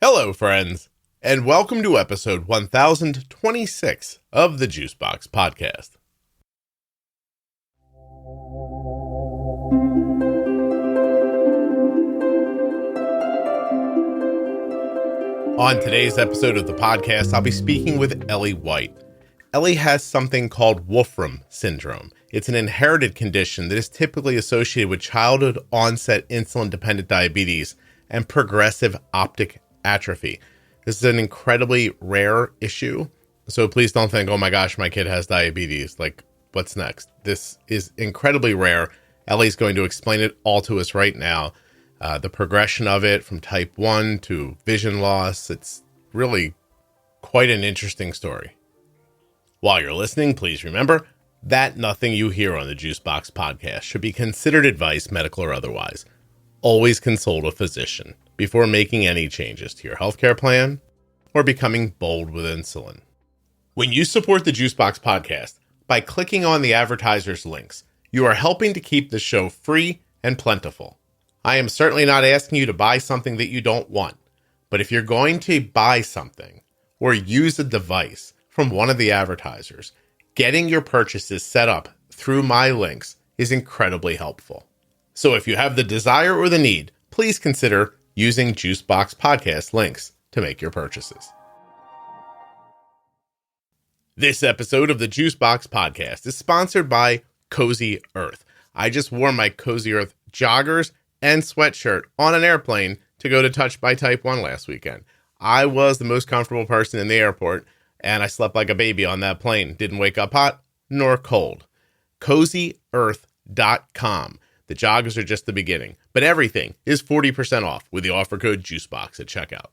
Hello, friends, and welcome to episode 1026 of the Juicebox Podcast. On today's episode of the podcast, I'll be speaking with Ellie White. Ellie has something called Wolfram Syndrome. It's an inherited condition that is typically associated with childhood onset insulin-dependent diabetes and progressive optic atrophy. This is an incredibly rare issue, so please don't think, oh my gosh, my kid has diabetes. Like, what's next? This is incredibly rare. Ellie's going to explain it all to us right now. The progression of it from type 1 to vision loss. It's really quite an interesting story. While you're listening, please remember that nothing you hear on the Juicebox Podcast should be considered advice, medical or otherwise. Always consult a physician before making any changes to your healthcare plan or becoming bold with insulin. When you support the Juicebox Podcast by clicking on the advertisers' links, you are helping to keep the show free and plentiful. I am certainly not asking you to buy something that you don't want, but if you're going to buy something or use a device from one of the advertisers, getting your purchases set up through my links is incredibly helpful. So if you have the desire or the need, please consider using Juicebox Podcast links to make your purchases. This episode of the Juicebox Podcast is sponsored by Cozy Earth. I just wore my Cozy Earth joggers and sweatshirt on an airplane to go to Touch by Type 1 last weekend. I was the most comfortable person in the airport, and I slept like a baby on that plane. Didn't wake up hot nor cold. CozyEarth.com. The joggers are just the beginning, but everything is 40% off with the offer code JUICEBOX at checkout.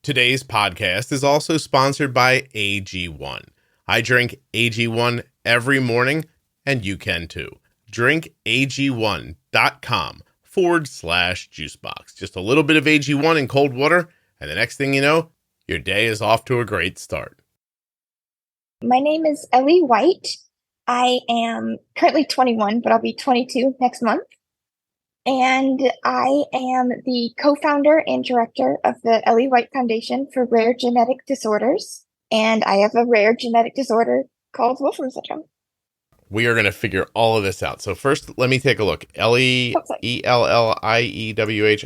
Today's podcast is also sponsored by AG1. I drink AG1 every morning, and you can too. drinkag1.com/juicebox. Just a little bit of AG1 in cold water, and the next thing you know, your day is off to a great start. My name is Ellie White. I am currently 21, but I'll be 22 next month. And I am the co-founder and director of the Ellie White Foundation for Rare Genetic Disorders. And I have a rare genetic disorder called Wolfram Syndrome. We are going to figure all of this out. So first, let me take a look. Ellie, ELLIEWHITE,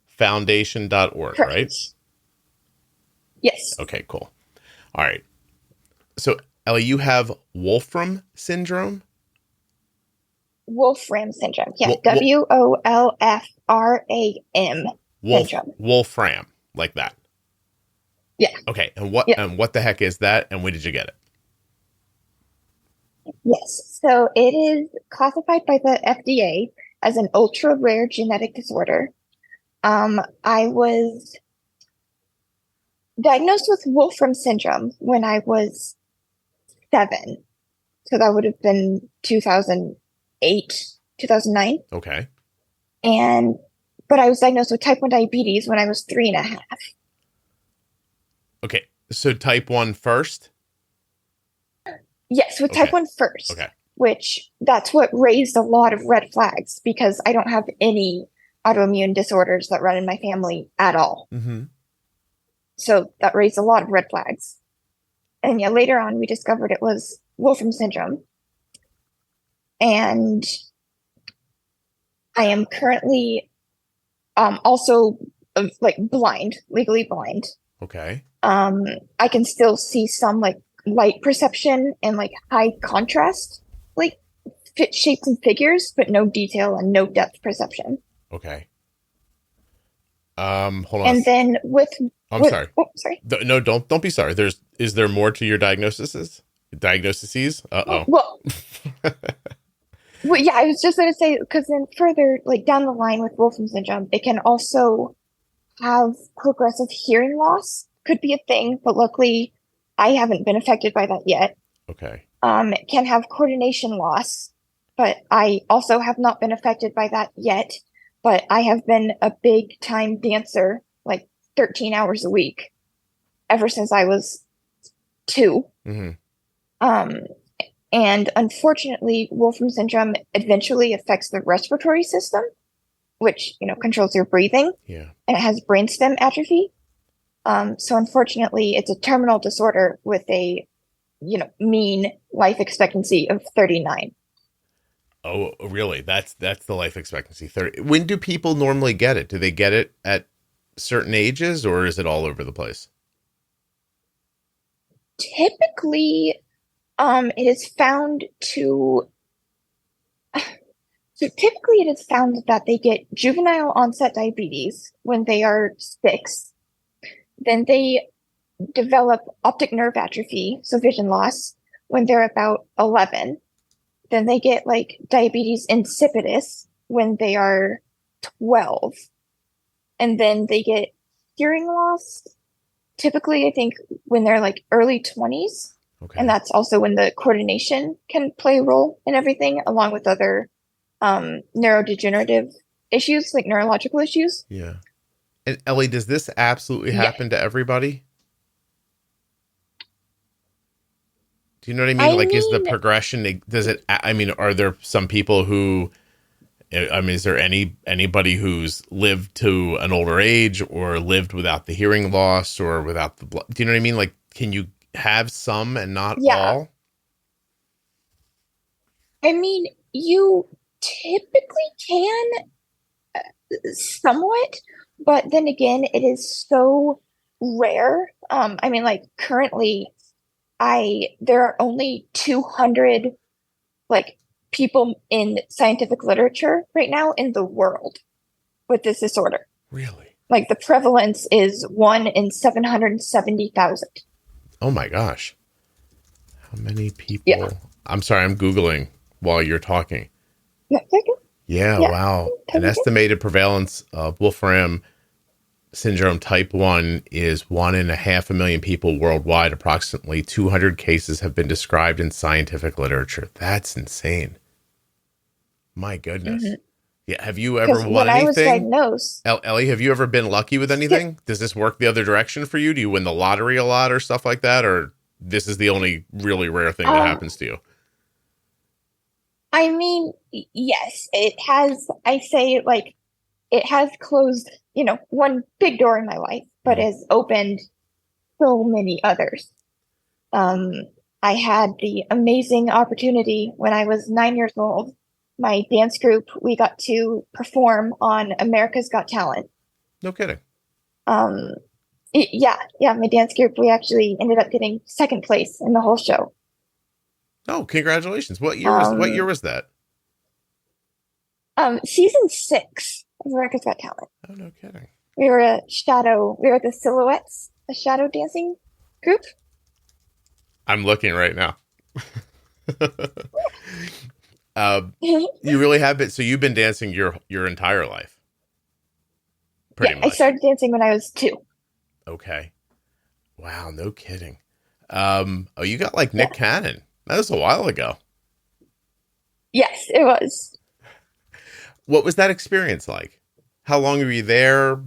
foundation.org, Correct. right? Yes. Okay, cool. All right. So, Ellie, you have Wolfram Syndrome? Wolfram Syndrome. Yeah, WOLFRAM syndrome. Wolfram, like that. Yeah. Okay, and what the heck is that, and when did you get it? Yes, so it is classified by the FDA as an ultra-rare genetic disorder. I was diagnosed with Wolfram Syndrome when I was 7. So that would have been 2008, 2009. Okay. But I was diagnosed with type 1 diabetes when I was 3.5. Okay, so type 1 first? Yes, with type 1 first. Okay. Which that's what raised a lot of red flags because I don't have any autoimmune disorders that run in my family at all. Mm-hmm. So that raised a lot of red flags. And yeah, later on we discovered it was Wolfram Syndrome. And I am currently also blind, legally blind. Okay. I can still see some light perception and high contrast, fit shapes and figures, but no detail and no depth perception. Okay. Hold on. And then sorry. Oh, sorry. No, don't be sorry. Is there more to your diagnoses? Uh-oh. Well, yeah, I was just going to say, because then further, down the line with Wolfram Syndrome, it can also have progressive hearing loss. Could be a thing, but luckily I haven't been affected by that yet. Okay. It can have coordination loss, but I also have not been affected by that yet. But I have been a big time dancer, 13 hours a week, ever since I was 2. Mm-hmm. And unfortunately, Wolfram Syndrome eventually affects the respiratory system. which, controls your breathing, Yeah. and it has brainstem atrophy. So unfortunately, it's a terminal disorder with a, mean life expectancy of 39. Oh, really? That's the life expectancy. 30. When do people normally get it? Do they get it at certain ages, or is it all over the place? Typically, it is found to So typically it is found that they get juvenile onset diabetes when they are 6. Then they develop optic nerve atrophy, so vision loss, when they're about 11. Then they get like diabetes insipidus when they are 12. And then they get hearing loss, typically, I think, when they're like early 20s. Okay. And that's also when the coordination can play a role in everything, along with other neurodegenerative issues, like neurological issues. Yeah. And Ellie, does this absolutely happen to everybody? Do you know what I mean? Is the progression, are there some people who, is there anybody who's lived to an older age or lived without the hearing loss or without the blood? Do you know what I mean? Can you have some and not all? You typically can somewhat, but then again, it is so rare. Currently, there are only 200 people in scientific literature right now in the world with this disorder. Really? The prevalence is 1 in 770,000. Oh my gosh. How many people? Yeah. I'm sorry, I'm Googling while you're talking. Yeah, wow. An estimated prevalence of Wolfram Syndrome type 1 is 1.5 million people worldwide. Approximately 200 cases have been described in scientific literature. That's insane. My goodness. Mm-hmm. Yeah. Have you ever won anything? When I was diagnosed. Ellie, have you ever been lucky with anything? Yeah. Does this work the other direction for you? Do you win the lottery a lot or stuff like that? Or this is the only really rare thing that happens to you? Yes, it has. It has closed, one big door in my life, but has opened so many others. I had the amazing opportunity when I was 9 years old. My dance group, we got to perform on America's Got Talent. No kidding. Yeah, my dance group, we actually ended up getting second place in the whole show. Oh, congratulations. What year was that? Season 6 of America's Got Talent. Oh, no kidding. We were the Silhouettes, a shadow dancing group. I'm looking right now. You really have been. So you've been dancing your entire life. Pretty much. I started dancing when I was 2. Okay. Wow. No kidding. You got Nick Cannon. That was a while ago. Yes, it was. What was that experience like? How long were you there?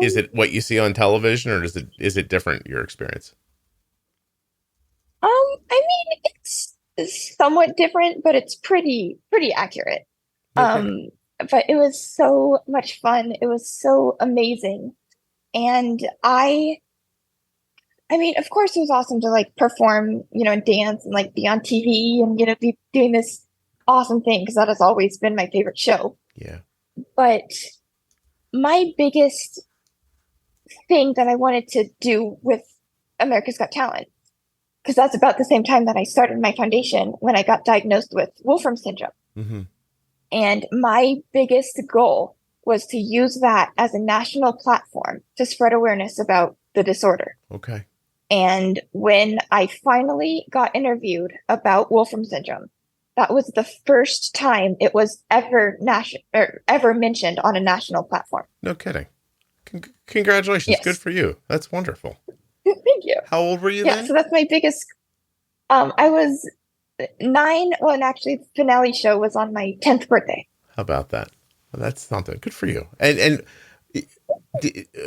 Is it what you see on television, or is it different, your experience? It's somewhat different, but it's pretty accurate. Okay. But it was so much fun. It was so amazing. And of course it was awesome to perform, and dance and be on TV and, be doing this awesome thing, because that has always been my favorite show. Yeah. But my biggest thing that I wanted to do with America's Got Talent, because that's about the same time that I started my foundation, when I got diagnosed with Wolfram Syndrome. Mm-hmm. And my biggest goal was to use that as a national platform to spread awareness about the disorder. Okay. And when I finally got interviewed about Wolfram Syndrome, that was the first time it was ever mentioned on a national platform. No kidding. Congratulations. Yes. Good for you. That's wonderful. Thank you. How old were you then? So that's my biggest. I was 9. Well, and actually the finale show was on my 10th birthday. How about that? Well, that's something. Good for you. And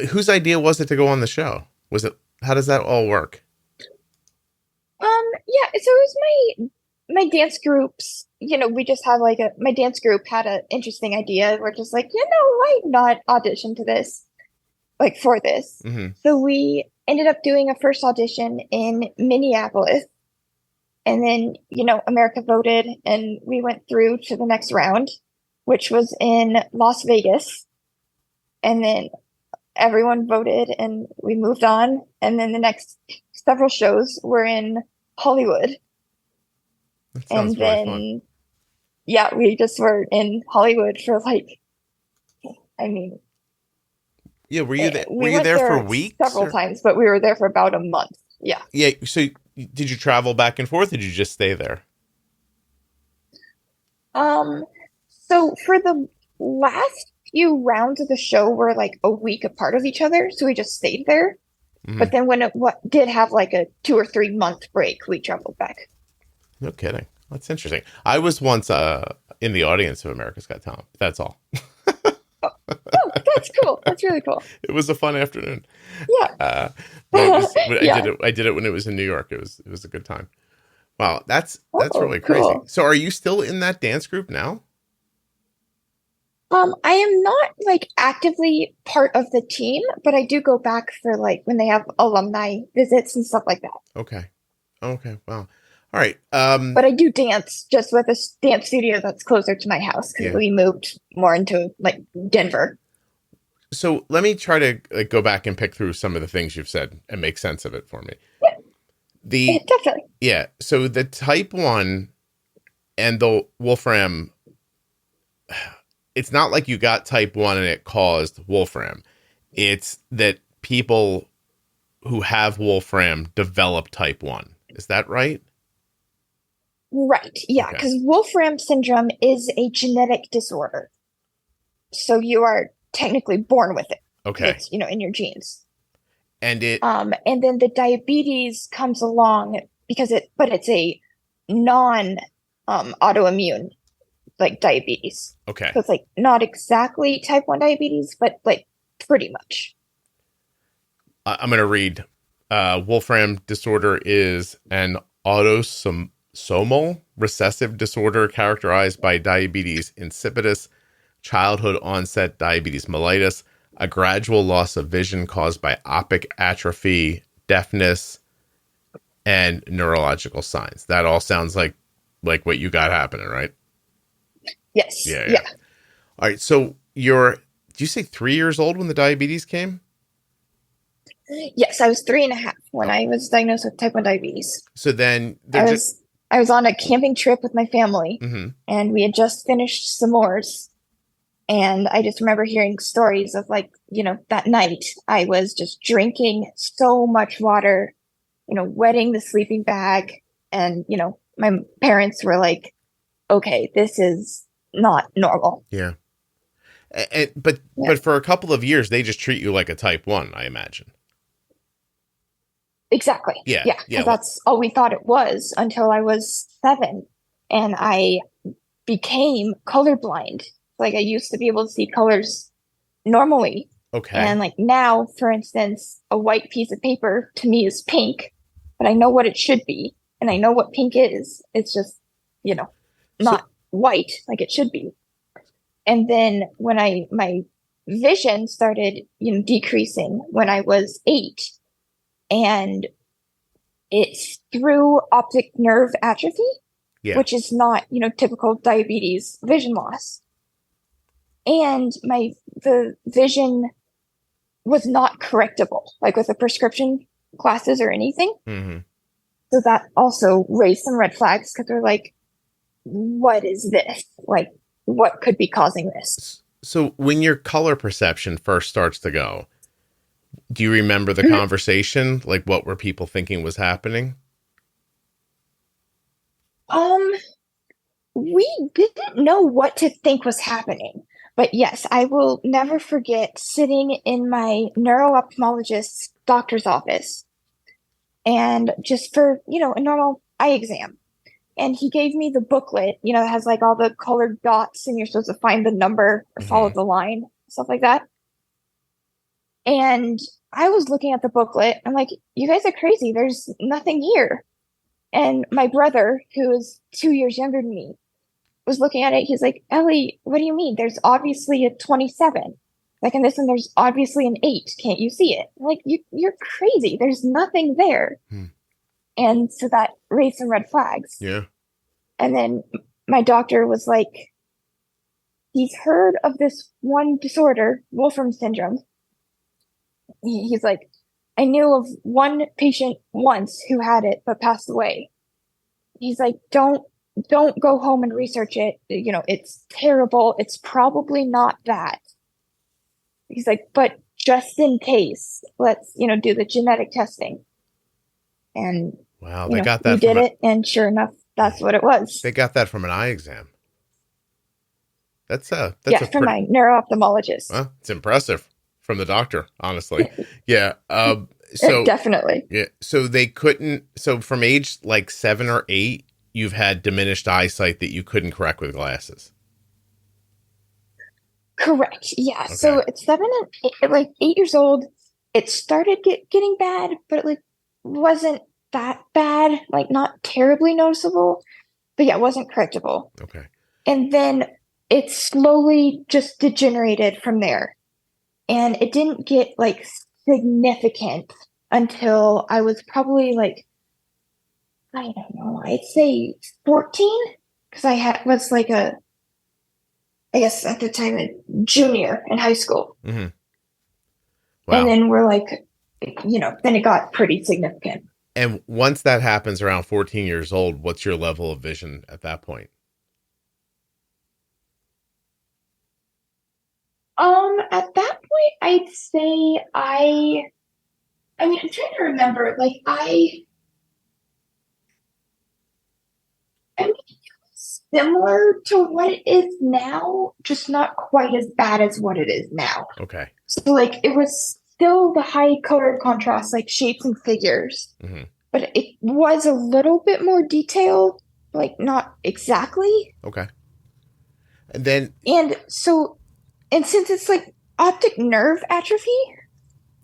whose idea was it to go on the show? How does that all work? So it was my dance groups, we just have my dance group had an interesting idea. We're just like, why not audition to this, for this? Mm-hmm. So we ended up doing a first audition in Minneapolis. And then, America voted and we went through to the next round, which was in Las Vegas. And then everyone voted and we moved on. And then the next several shows were in Hollywood. That sounds really fun. Yeah, we just were in Hollywood for yeah, were you there for weeks? Several times, but we were there for about a month. Yeah. Yeah. So did you travel back and forth or did you just stay there? So for the last few rounds of the show were a week apart of each other, so we just stayed there. Mm-hmm. But then when it did have a 2 or 3 month break, we traveled back. No kidding. That's interesting. I was once in the audience of America's Got Talent. That's all. Oh, that's cool. That's really cool. It was a fun afternoon. Yeah. I did it when it was in New York. It was a good time. Wow, that's really crazy. Cool. So are you still in that dance group now? I am not actively part of the team, but I do go back for when they have alumni visits and stuff like that. Okay. Wow. All right. But I do dance just with a dance studio that's closer to my house because we moved more into Denver. So let me try to go back and pick through some of the things you've said and make sense of it for me. Yeah, definitely. Yeah. So the type 1 and the Wolfram, it's not like you got type 1 and it caused Wolfram. It's that people who have Wolfram develop type 1. Is that right? Right. Yeah. Because Wolfram Syndrome is a genetic disorder. So you are technically born with it. Okay. It's, in your genes. And and then the diabetes comes along because it's a non autoimmune diabetes. Okay. So it's not exactly type 1 diabetes, but pretty much. I'm going to read. Wolfram disorder is an autosomal recessive disorder characterized by diabetes insipidus, childhood onset diabetes mellitus, a gradual loss of vision caused by optic atrophy, deafness, and neurological signs. That all sounds like what you got happening, right? Yes. Yeah. All right. So do you say 3 years old when the diabetes came? Yes, I was 3.5 when I was diagnosed with type 1 diabetes. So then I was on a camping trip with my family, mm-hmm. and we had just finished s'mores. And I just remember hearing stories of that night I was just drinking so much water, wetting the sleeping bag. And, my parents were like, okay, this is not normal. Yeah. But for a couple of years, they just treat you like a type 1, I imagine. Exactly. Yeah. That's all we thought it was until I was 7 and I became colorblind. I used to be able to see colors normally. Okay. And now, for instance, a white piece of paper to me is pink, but I know what it should be. And I know what pink is. It's just, not white like it should be. And then when my vision started, decreasing when I was 8, and it's through optic nerve atrophy, which is not, typical diabetes vision loss. And the vision was not correctable, with the prescription glasses or anything. Mm-hmm. So that also raised some red flags because they're like, what is this? What could be causing this? So when your color perception first starts to go, do you remember the conversation? What were people thinking was happening? We didn't know what to think was happening. But yes, I will never forget sitting in my neuro-ophthalmologist's doctor's office and just for, a normal eye exam. And he gave me the booklet, that has all the colored dots and you're supposed to find the number or follow the line, stuff like that. And I was looking at the booklet. I'm like, you guys are crazy. There's nothing here. And my brother, who is 2 years younger than me, was looking at it. He's like, Ellie, what do you mean? There's obviously a 27. Like in this one, there's obviously an 8. Can't you see it? I'm like, you're crazy. There's nothing there. And so that raised some red flags. Yeah. And then my doctor was like, he's heard of this one disorder, Wolfram Syndrome. He's like, I knew of one patient once who had it but passed away. He's like, don't go home and research it. You know, it's terrible. It's probably not that. He's like, but just in case, let's, do the genetic testing. And wow, they got that. We did it, and sure enough, that's what it was. They got that from an eye exam. That's from my neuro-ophthalmologist. Well, it's impressive from the doctor, honestly. Yeah. So definitely. Yeah. So they couldn't. So from age like 7 or 8, you've had diminished eyesight that you couldn't correct with glasses. Correct. Yeah. Okay. So at 7 and 8, like 8 years old, it started getting bad, but it like wasn't that bad. Like not terribly noticeable, but yeah, it wasn't correctable. Okay. And then it slowly just degenerated from there. And it didn't get like significant until I was probably like, I don't know, I'd say 14, because was like I guess at the time a junior in high school. Mm-hmm. Wow. And then we're like, then it got pretty significant. And once that happens around 14 years old, what's your level of vision at that point? At that point, I'd say I'm trying to remember, like similar to what it is now, just not quite as bad as what it is now. Okay. So like it was still the high color contrast, like shapes and figures, but it was a little bit more detailed, like not exactly. Okay. And then and since it's like optic nerve atrophy,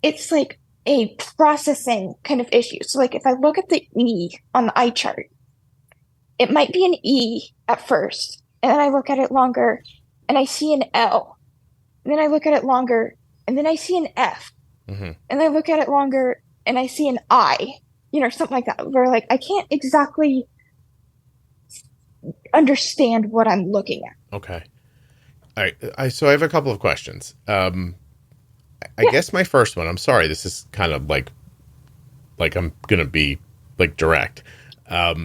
it's like a processing kind of issue. So like if I look at the E on the eye chart, it might be an E at first, and then I look at it longer and I see an L. And then I look at it longer and then I see an F. And I look at it longer and I see an I, something like that, where like I can't exactly understand what I'm looking at. Okay. All right. So I have a couple of questions. I guess my first one, I'm sorry, this is kind of like I'm going to be like direct. At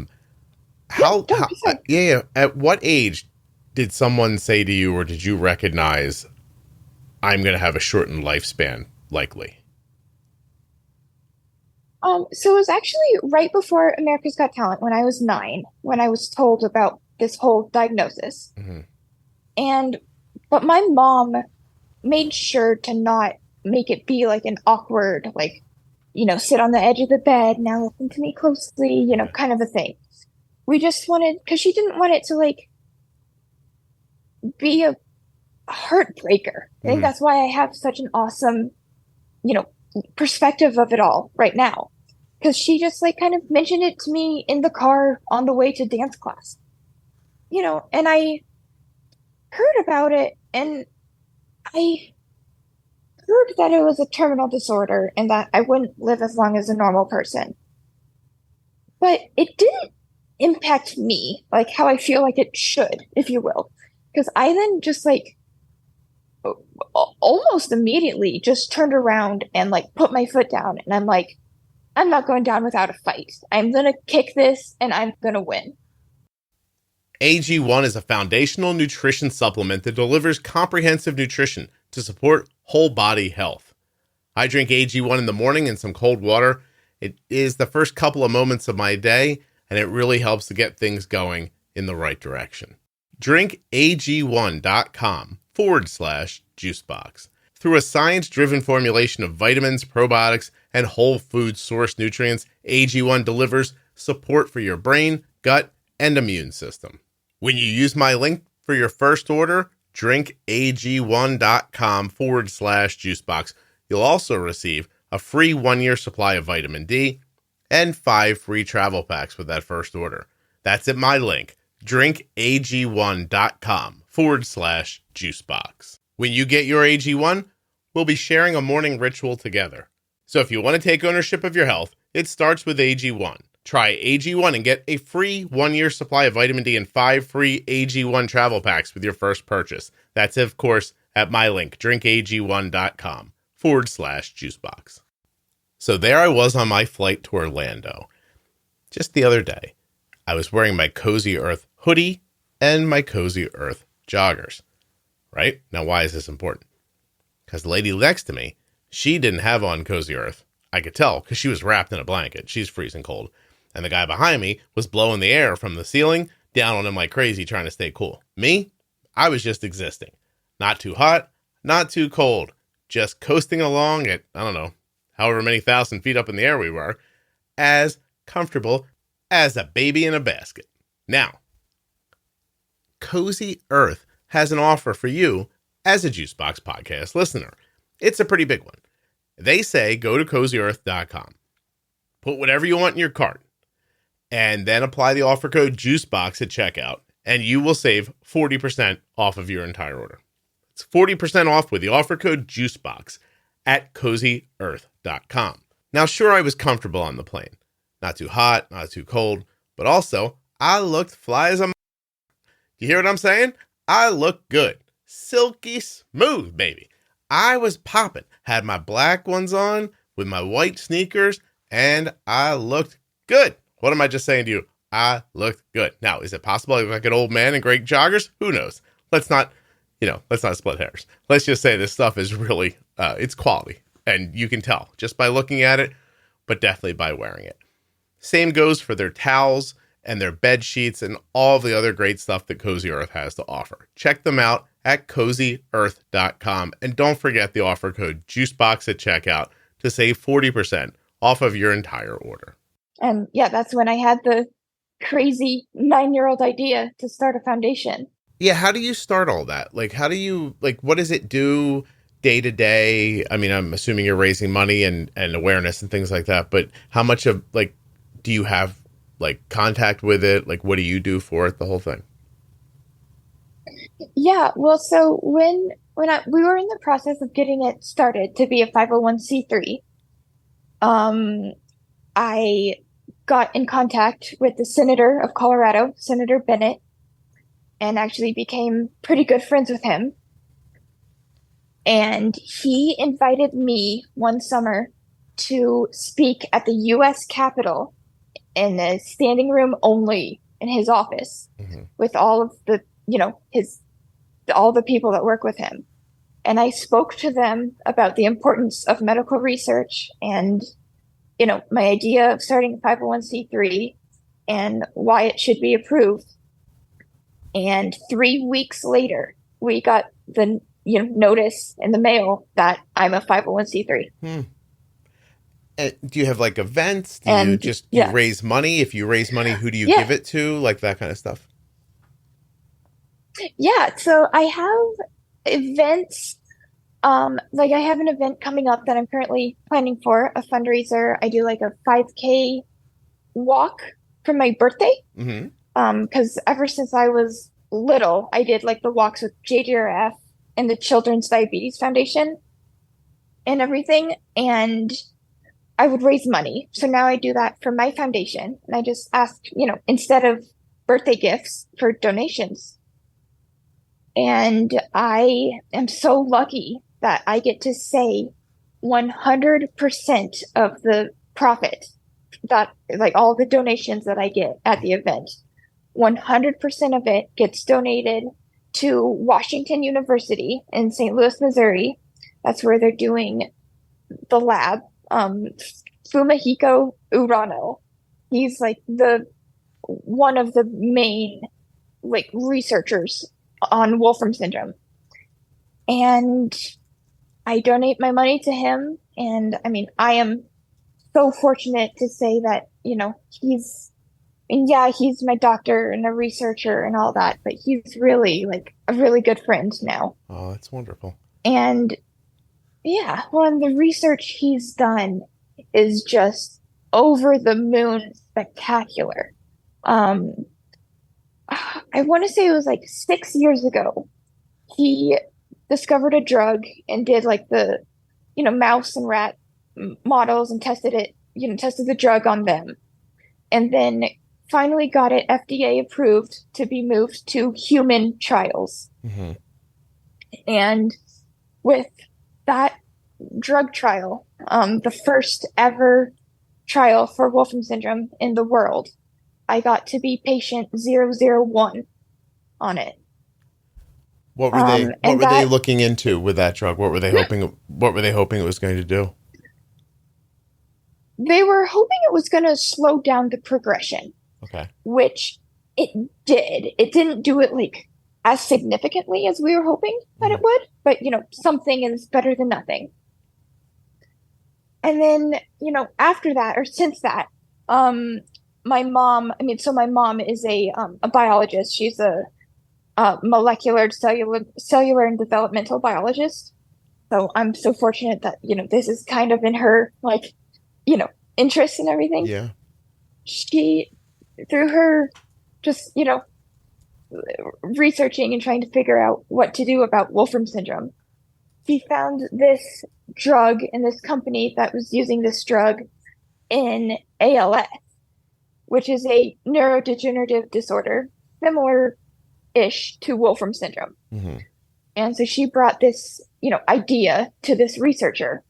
what age did someone say to you, or did you recognize I'm going to have a shortened lifespan, likely? So it was actually right before America's Got Talent, when I was 9, when I was told about this whole diagnosis. But my mom made sure to not make it be like an awkward, like, sit on the edge of the bed, now listen to me closely, kind of a thing. We just wanted, because she didn't want it to like be a heartbreaker. I think that's why I have such an awesome, perspective of it all right now. Because she just like kind of mentioned it to me in the car on the way to dance class. And I heard about it, and I heard that it was a terminal disorder and that I wouldn't live as long as a normal person. But it didn't impact me like how I feel like it should, if you will. Because I then just like almost immediately just turned around and like put my foot down, and I'm like, I'm not going down without a fight. I'm going to kick this and I'm going to win. AG1 is a foundational nutrition supplement that delivers comprehensive nutrition to support whole body health. I drink AG1 in the morning in some cold water. It is the first couple of moments of my day, and it really helps to get things going in the right direction. Drink AG1.com/juicebox. Through a science-driven formulation of vitamins, probiotics, and whole food source nutrients, AG1 delivers support for your brain, gut, and immune system. When you use my link for your first order, drink AG1.com/juicebox. You'll also receive a free 1-year supply of vitamin D and 5 free travel packs with that first order. That's at my link, drinkag1.com/juicebox. When you get your AG1, we'll be sharing a morning ritual together. So if you want to take ownership of your health, it starts with AG1. Try AG1 and get a free 1-year supply of vitamin D and 5 free AG1 travel packs with your first purchase. That's, of course, at my link, drinkag1.com/juicebox. So there I was on my flight to Orlando. Just the other day, I was wearing my Cozy Earth hoodie and my Cozy Earth joggers. Right? Now, why is this important? Because the lady next to me, she didn't have on Cozy Earth. I could tell because she was wrapped in a blanket. She's freezing cold. And the guy behind me was blowing the air from the ceiling down on him like crazy, trying to stay cool. Me, I was just existing. Not too hot, not too cold. Just coasting along at, I don't know, however many thousand feet up in the air we were, as comfortable as a baby in a basket. Now, Cozy Earth has an offer for you as a Juicebox Podcast listener. It's a pretty big one. They say go to CozyEarth.com. Put whatever you want in your cart, and then apply the offer code JUICEBOX at checkout, and you will save 40% off of your entire order. It's 40% off with the offer code JUICEBOX at CozyEarth.com. Now, sure, I was comfortable on the plane. Not too hot, not too cold, but also, I looked fly as a... You hear what I'm saying? I looked good. Silky smooth, baby. I was popping. Had my black ones on with my white sneakers, and I looked good. What am I just saying to you? I looked good. Now, is it possible I look like an old man in great joggers? Who knows? Let's not split hairs. Let's just say this stuff is really, it's quality. And you can tell just by looking at it, but definitely by wearing it. Same goes for their towels and their bed sheets and all the other great stuff that Cozy Earth has to offer. Check them out at CozyEarth.com. And don't forget the offer code JUICEBOX at checkout to save 40% off of your entire order. And yeah, that's when I had the crazy 9-year-old idea to start a foundation. Yeah, how do you start all that? Like, what does it do day to day? I mean, I'm assuming you're raising money and awareness and things like that, but how much of, do you have, contact with it? Like, what do you do for it, the whole thing? Yeah, well, so when we were in the process of getting it started to be a 501c3, I got in contact with the senator of Colorado, Senator Bennett, and actually became pretty good friends with him. And he invited me one summer to speak at the U.S. Capitol in a standing room only in his office with all of the, all the people that work with him. And I spoke to them about the importance of medical research and, my idea of starting a 501c3 and why it should be approved. And 3 weeks later, we got the notice in the mail that I'm a 501c3. Do you have events? Do you raise money? If you raise money, who do you give it to? That kind of stuff. Yeah. So I have events. I have an event coming up that I'm currently planning for, a fundraiser. I do a 5K walk for my birthday. Because ever since I was little, I did the walks with JDRF and the Children's Diabetes Foundation and everything. And I would raise money. So now I do that for my foundation. And I just ask, instead of birthday gifts, for donations. And I am so lucky that I get to say 100% of the profit, that all the donations that I get at the event, 100% of it gets donated to Washington University in St. Louis, Missouri. That's where they're doing the lab. Fumihiko Urano. He's one of the main researchers on Wolfram Syndrome. And I donate my money to him. And I am so fortunate to say that, he's my doctor and a researcher and all that, but he's really a really good friend now. Oh, that's wonderful. And yeah, well, and the research he's done is just over the moon spectacular. Um, I want to say it was like 6 years ago. He discovered a drug and did like the, mouse and rat models and tested the drug on them. And then finally got it FDA approved to be moved to human trials. Mm-hmm. And with that drug trial, the first ever trial for Wolfram syndrome in the world, I got to be patient 001 on it. What were they And looking into with that drug? What were they hoping it was going to do? They were hoping it was going to slow down the progression. Okay. Which it did. It didn't do it like as significantly as we were hoping that it would, but something is better than nothing. And then, after that or since that, my mom is a biologist. She's a molecular, cellular and developmental biologist. So I'm so fortunate that, this is kind of in her interest and everything. Yeah. She, through her just, researching and trying to figure out what to do about Wolfram syndrome, she found this drug and this company that was using this drug in ALS, which is a neurodegenerative disorder similar-ish to Wolfram syndrome. Mm-hmm. And so she brought this, idea to this researcher.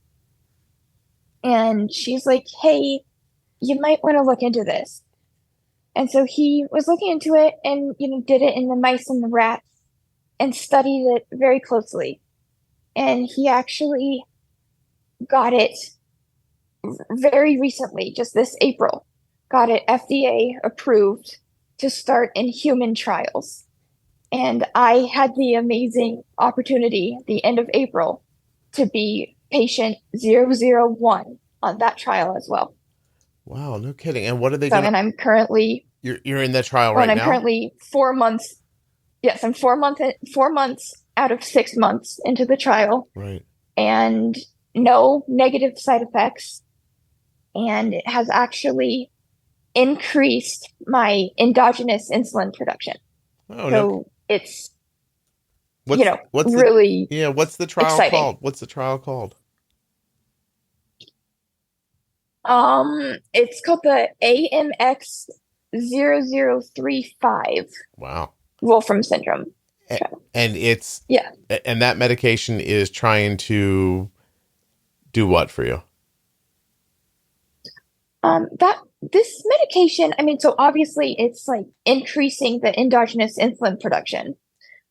And she's like, hey, you might want to look into this. And so he was looking into it and, did it in the mice and the rats and studied it very closely. And he actually got it very recently, just this April, got it FDA approved to start in human trials. And I had the amazing opportunity at the end of April to be patient 001 on that trial as well. Wow, no kidding. And what are they doing? And I'm currently... You're in that trial right now? And I'm currently 4 months... Yes, I'm 4 months out of 6 months into the trial. Right. And no negative side effects. And it has actually increased my endogenous insulin production. Oh, so no. It's, what's really what's the trial exciting. called? What's the trial called? It's called the AMX 0035. Wow. Wolfram syndrome. And and that medication is trying to do what for you? This medication, so obviously it's like increasing the endogenous insulin production,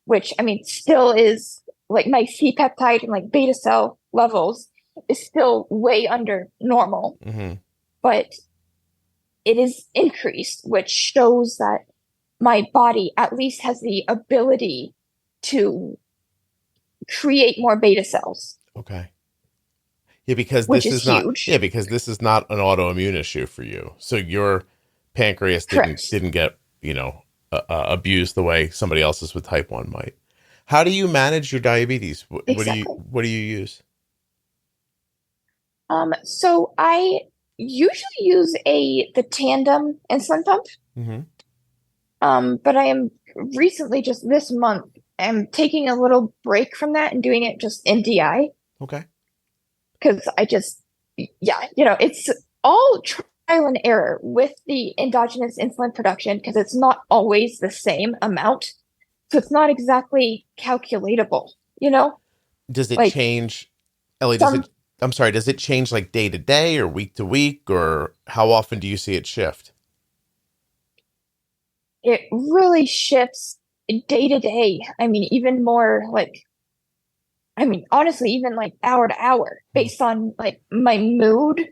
which still is like my C-peptide and like beta cell levels is still way under normal. Mm-hmm. But it is increased, which shows that my body at least has the ability to create more beta cells. Okay. Yeah, because this is huge. Not. Yeah, because this is not an autoimmune issue for you. So your pancreas didn't get abused the way somebody else's with type 1 might. How do you manage your diabetes? Exactly. What do you use? So I usually use the tandem insulin pump. Mm-hmm. But I am recently, just this month, I'm taking a little break from that and doing it just in DI. Okay. Because it's all trial and error with the endogenous insulin production because it's not always the same amount. So it's not exactly calculatable, Does it change, Ellie, does it change like day to day or week to week, or how often do you see it shift? It really shifts day to day. Even more honestly, even like hour to hour based on like my mood.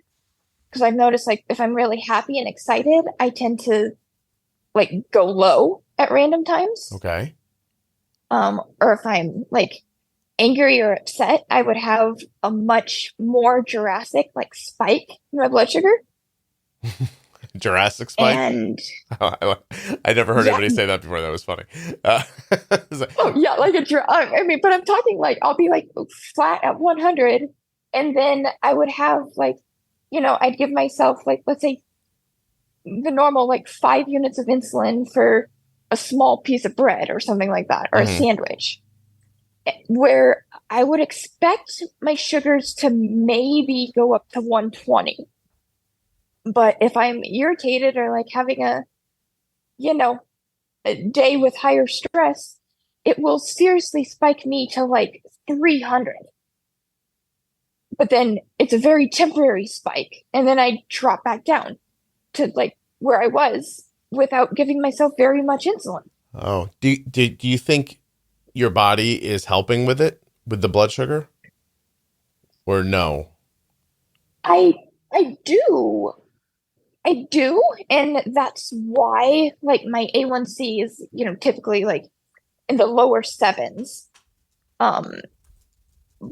Because I've noticed like if I'm really happy and excited, I tend to like go low at random times. Okay. Or if I'm like angry or upset, I would have a much more drastic like spike in my blood sugar. Jurassic spike? And I never heard anybody say that before. That was funny. But I'm talking like I'll be like flat at 100, and then I would have like I'd give myself like, let's say the normal like 5 units of insulin for a small piece of bread or something like that, or a Hmm. sandwich, where I would expect my sugars to maybe go up to 120. But if I'm irritated or like having you know, a day with higher stress, it will seriously spike me to like 300. But then it's a very temporary spike. And then I drop back down to like where I was without giving myself very much insulin. Oh, do you think your body is helping with it, with the blood sugar, or no? I I do. I do, and that's why like my A1C is, typically like in the lower sevens. Um,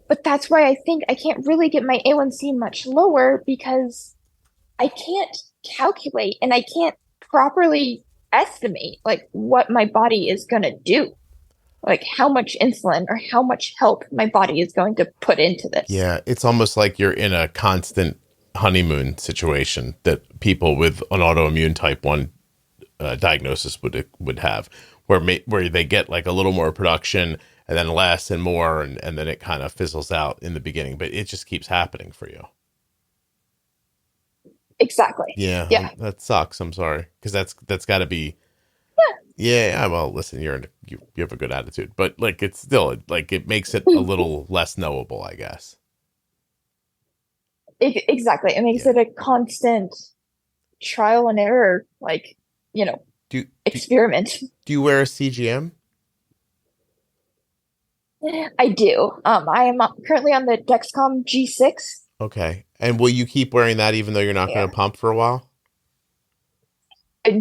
but that's why I think I can't really get my A1C much lower because I can't calculate and I can't properly estimate like what my body is going to do, like how much insulin or how much help my body is going to put into this. Yeah, it's almost like you're in a constant honeymoon situation that people with an autoimmune type 1 diagnosis would have, where they get like a little more production and then less and more, and then it kind of fizzles out in the beginning, but it just keeps happening for you. Exactly. Yeah, Yeah. that sucks. I'm sorry, because that's got to be. Yeah. Yeah, well, listen, you have a good attitude, but like it's still like it makes it a little less knowable, I guess. Exactly. It makes Yeah. it a constant trial and error, like, Do do, experiment. do you wear a CGM? I do. I am currently on the Dexcom G6. Okay, and will you keep wearing that even though you're not going Yeah, to pump for a while?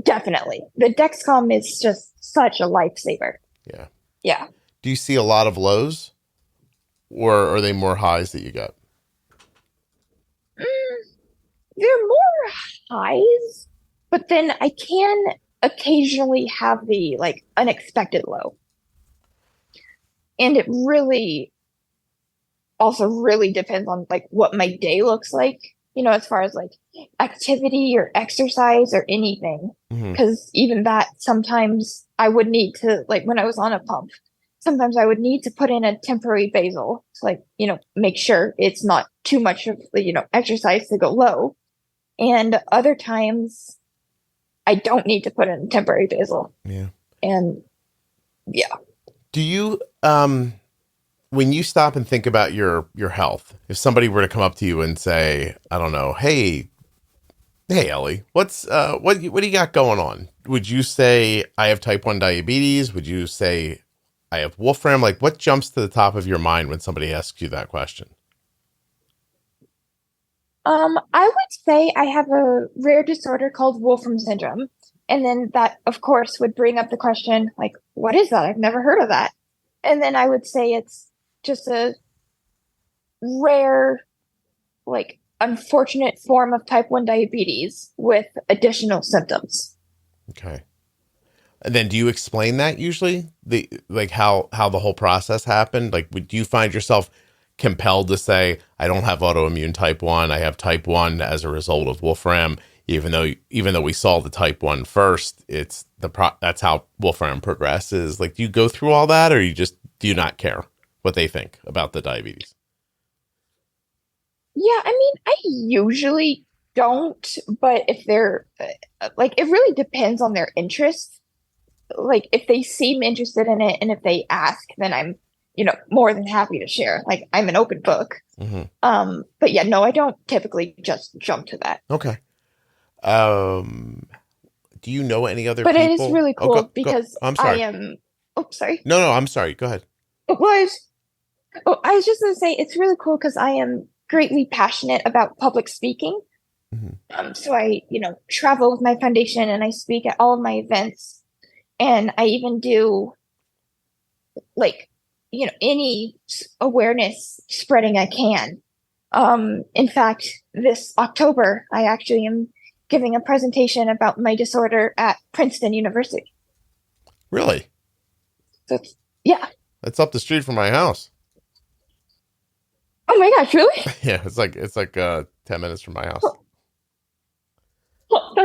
definitely. The Dexcom is just such a lifesaver. Yeah. Yeah. Do you see a lot of lows, or are they more highs that you got? Mm, they're more highs, but then I can occasionally have the like unexpected low. And it really also really depends on like what my day looks like, as far as like activity or exercise or anything. Hmm. Because even that, sometimes I would need to, like when I was on a pump, sometimes I would need to put in a temporary basal to like, make sure it's not too much of the, exercise to go low. And other times I don't need to put in a temporary basal. Yeah. And yeah. Do you when you stop and think about your health, if somebody were to come up to you and say, I don't know, hey Ellie, what do you got going on? Would you say I have type 1 diabetes? Would you say I have Wolfram? Like, what jumps to the top of your mind when somebody asks you that question? I would say I have a rare disorder called Wolfram Syndrome. And then that, of course, would bring up the question, like, what is that? I've never heard of that. And then I would say it's just a rare, like, unfortunate form of type 1 diabetes with additional symptoms. Okay. And then do you explain that usually? How the whole process happened? Like, do you find yourself compelled to say, I don't have autoimmune type 1, I have type 1 as a result of Wolfram, even though we saw the type 1 first, it's that's how Wolfram progresses. Like, do you go through all that, or do you not care what they think about the diabetes? Yeah, I mean, I usually don't, but if they're like, it really depends on their interest. Like, if they seem interested in it and if they ask, then I'm, more than happy to share. Like, I'm an open book. Hmm. But yeah, no, I don't typically just jump to that. Okay. Do you know any other But it is people? really Oh, cool go. because I'm I sorry. am, oh, sorry. No, I'm sorry. Go ahead. It was, oh, I was just going to say it's really cool because I am greatly passionate about public speaking. Hmm. So I, travel with my foundation and I speak at all of my events. And I even do like, any awareness spreading I can. In fact, this October, I actually am giving a presentation about my disorder at Princeton University. Really? So yeah. That's up the street from my house. Oh my gosh, really? Yeah, it's like 10 minutes from my house.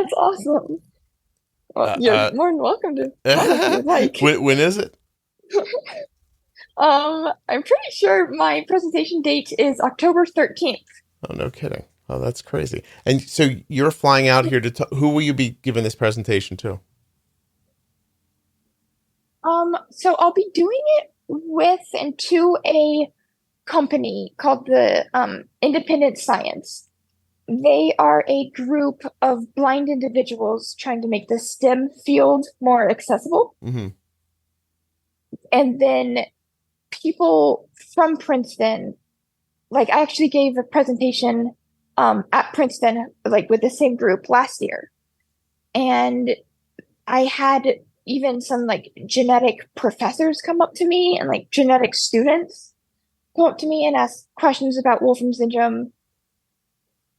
That's awesome. Well, you're more than welcome to come if you would like. When is it? I'm pretty sure my presentation date is October 13th. Oh, no kidding. Oh, that's crazy. And so you're flying out here to who will you be giving this presentation to? So I'll be doing it with and to a company called the Independent Science. They are a group of blind individuals trying to make the STEM field more accessible. Mm-hmm. And then people from Princeton, like I actually gave a presentation at Princeton, like with the same group last year. And I had even some like genetic professors come up to me and like genetic students come up to me and ask questions about Wolfram syndrome.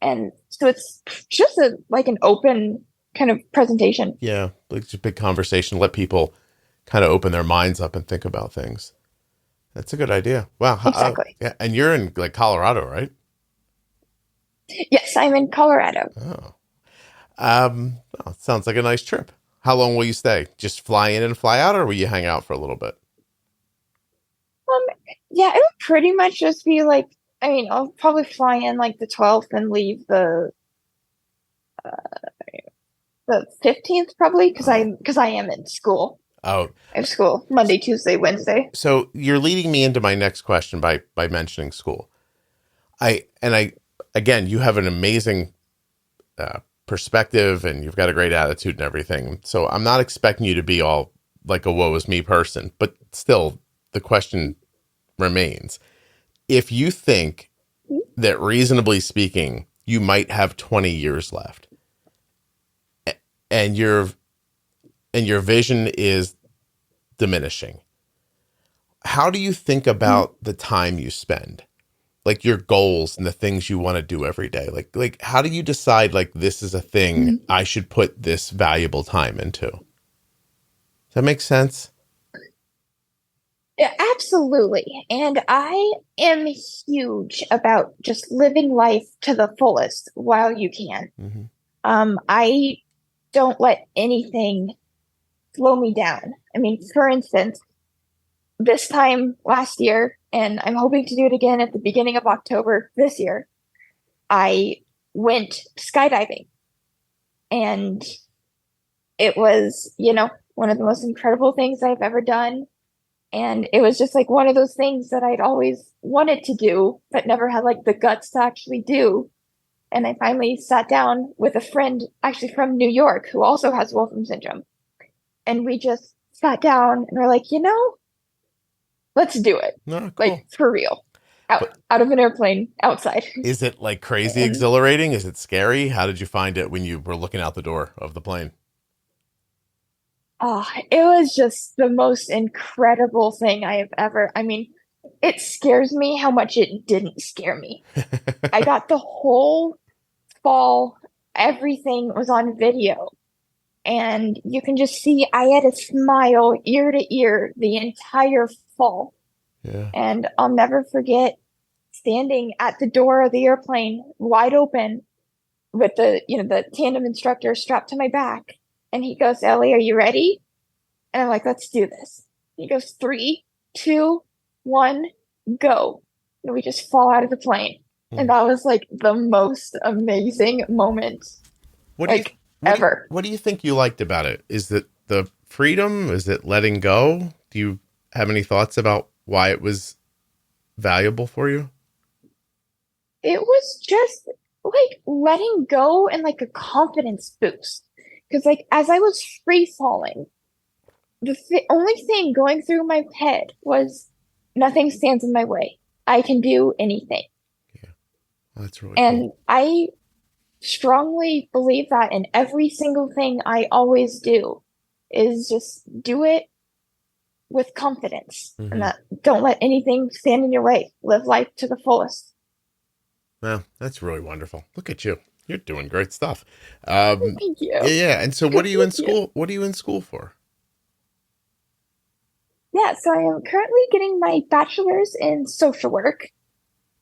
And so it's just like an open kind of presentation. Yeah, like just a big conversation. Let people kind of open their minds up and think about things. That's a good idea. Wow. Exactly. Yeah, and you're in like Colorado, right? Yes, I'm in Colorado. Oh. Well, sounds like a nice trip. How long will you stay? Just fly in and fly out, or will you hang out for a little bit? Yeah, it would pretty much just be like, I mean, I'll probably fly in like the 12th and leave the 15th probably because I am in school. Oh, I have school Monday, Tuesday, Wednesday. So you're leading me into my next question by mentioning school. Again, you have an amazing perspective and you've got a great attitude and everything. So I'm not expecting you to be all like a woe is me person, but still the question remains. If you think that reasonably speaking, you might have 20 years left and your vision is diminishing, how do you think about the time you spend? Like your goals and the things you want to do every day? Like how do you decide like this is a thing I should put this valuable time into? Does that make sense? Yeah, absolutely. And I am huge about just living life to the fullest while you can. Mm-hmm. I don't let anything slow me down. I mean, for instance, this time last year, and I'm hoping to do it again at the beginning of October this year, I went skydiving. And it was, one of the most incredible things I've ever done. And it was just like one of those things that I'd always wanted to do, but never had like the guts to actually do. And I finally sat down with a friend actually from New York who also has Wolfram syndrome. And we just sat down and we're like, let's do it. Oh, cool. Like for real. Out of an airplane outside. Is it like crazy exhilarating? Is it scary? How did you find it when you were looking out the door of the plane? It was just the most incredible thing I have ever. I mean, it scares me how much it didn't scare me. I got the whole fall, everything was on video. And you can just see I had a smile ear to ear the entire fall. Yeah. And I'll never forget standing at the door of the airplane wide open with the tandem instructor strapped to my back. And he goes, Ellie, are you ready? And I'm like, let's do this. He goes, 3, 2, 1, go. And we just fall out of the plane. And that was like the most amazing moment ever. What do you think you liked about it? Is it the freedom? Is it letting go? Do you have any thoughts about why it was valuable for you? It was just like letting go and like a confidence boost. Because like as I was free falling, the only thing going through my head was nothing stands in my way. I can do anything. Yeah, that's really and cool. I strongly believe that in every single thing I always do is just do it with confidence and that don't let anything stand in your way. Live life to the fullest. Well, that's really wonderful. Look at you. You're doing great stuff. Thank you. Yeah. And so what are you in school? What are you in school for? Yeah, so I am currently getting my bachelor's in social work.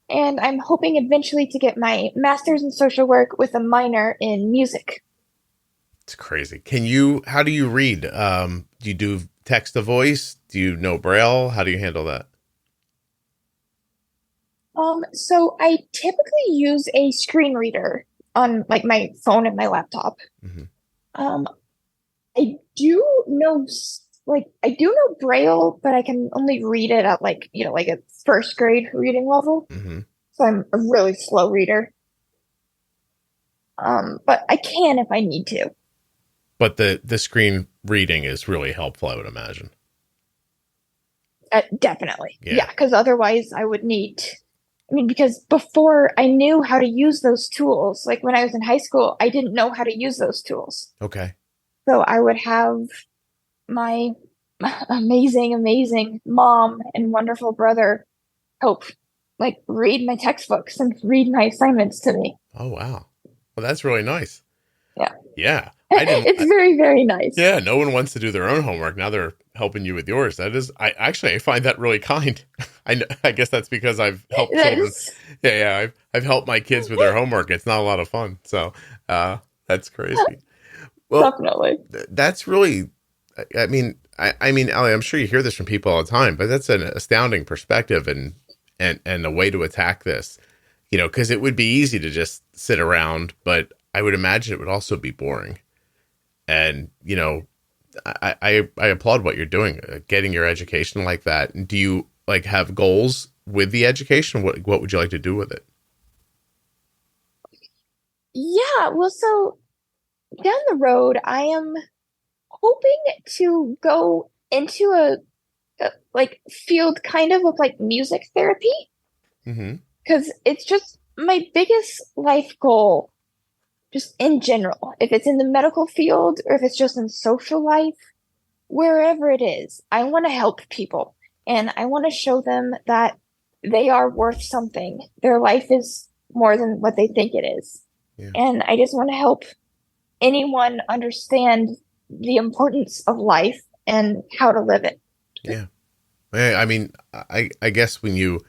And I'm hoping eventually to get my master's in social work with a minor in music. It's crazy. How do you read? Do you do text to voice? Do you know Braille? How do you handle that? So I typically use a screen reader on like my phone and my laptop. Mm-hmm. Um, I do know I do know Braille, but I can only read it at like a first grade reading level. Mm-hmm. So I'm a really slow reader. But I can if I need to. But the screen reading is really helpful, I would imagine. Definitely. Yeah. Yeah, because otherwise because before I knew how to use those tools, like when I was in high school, I didn't know how to use those tools. Okay. So I would have my amazing, amazing mom and wonderful brother help read my textbooks and read my assignments to me. Oh, wow. Well, that's really nice. Yeah. Yeah. It's very, very nice. Yeah. No one wants to do their own homework. Now they're helping you with yours. I find that really kind. I guess that's because I've helped children. Yeah. I've helped my kids with their homework. It's not a lot of fun. So, that's crazy. Well, definitely. That's really, I mean, Ellie, I'm sure you hear this from people all the time, but that's an astounding perspective and a way to attack this, because it would be easy to just sit around, but I would imagine it would also be boring. And, I applaud what you're doing, getting your education like that. Do you have goals with the education? What would you like to do with it? Yeah, well, so down the road, I am hoping to go into a field kind of with music therapy. Mm-hmm. Because it's just my biggest life goal, just in general. If it's in the medical field or if it's just in social life, wherever it is, I want to help people. And I want to show them that they are worth something. Their life is more than what they think it is. Yeah. And I just want to help anyone understand the importance of life and how to live it. Yeah. I mean, I guess when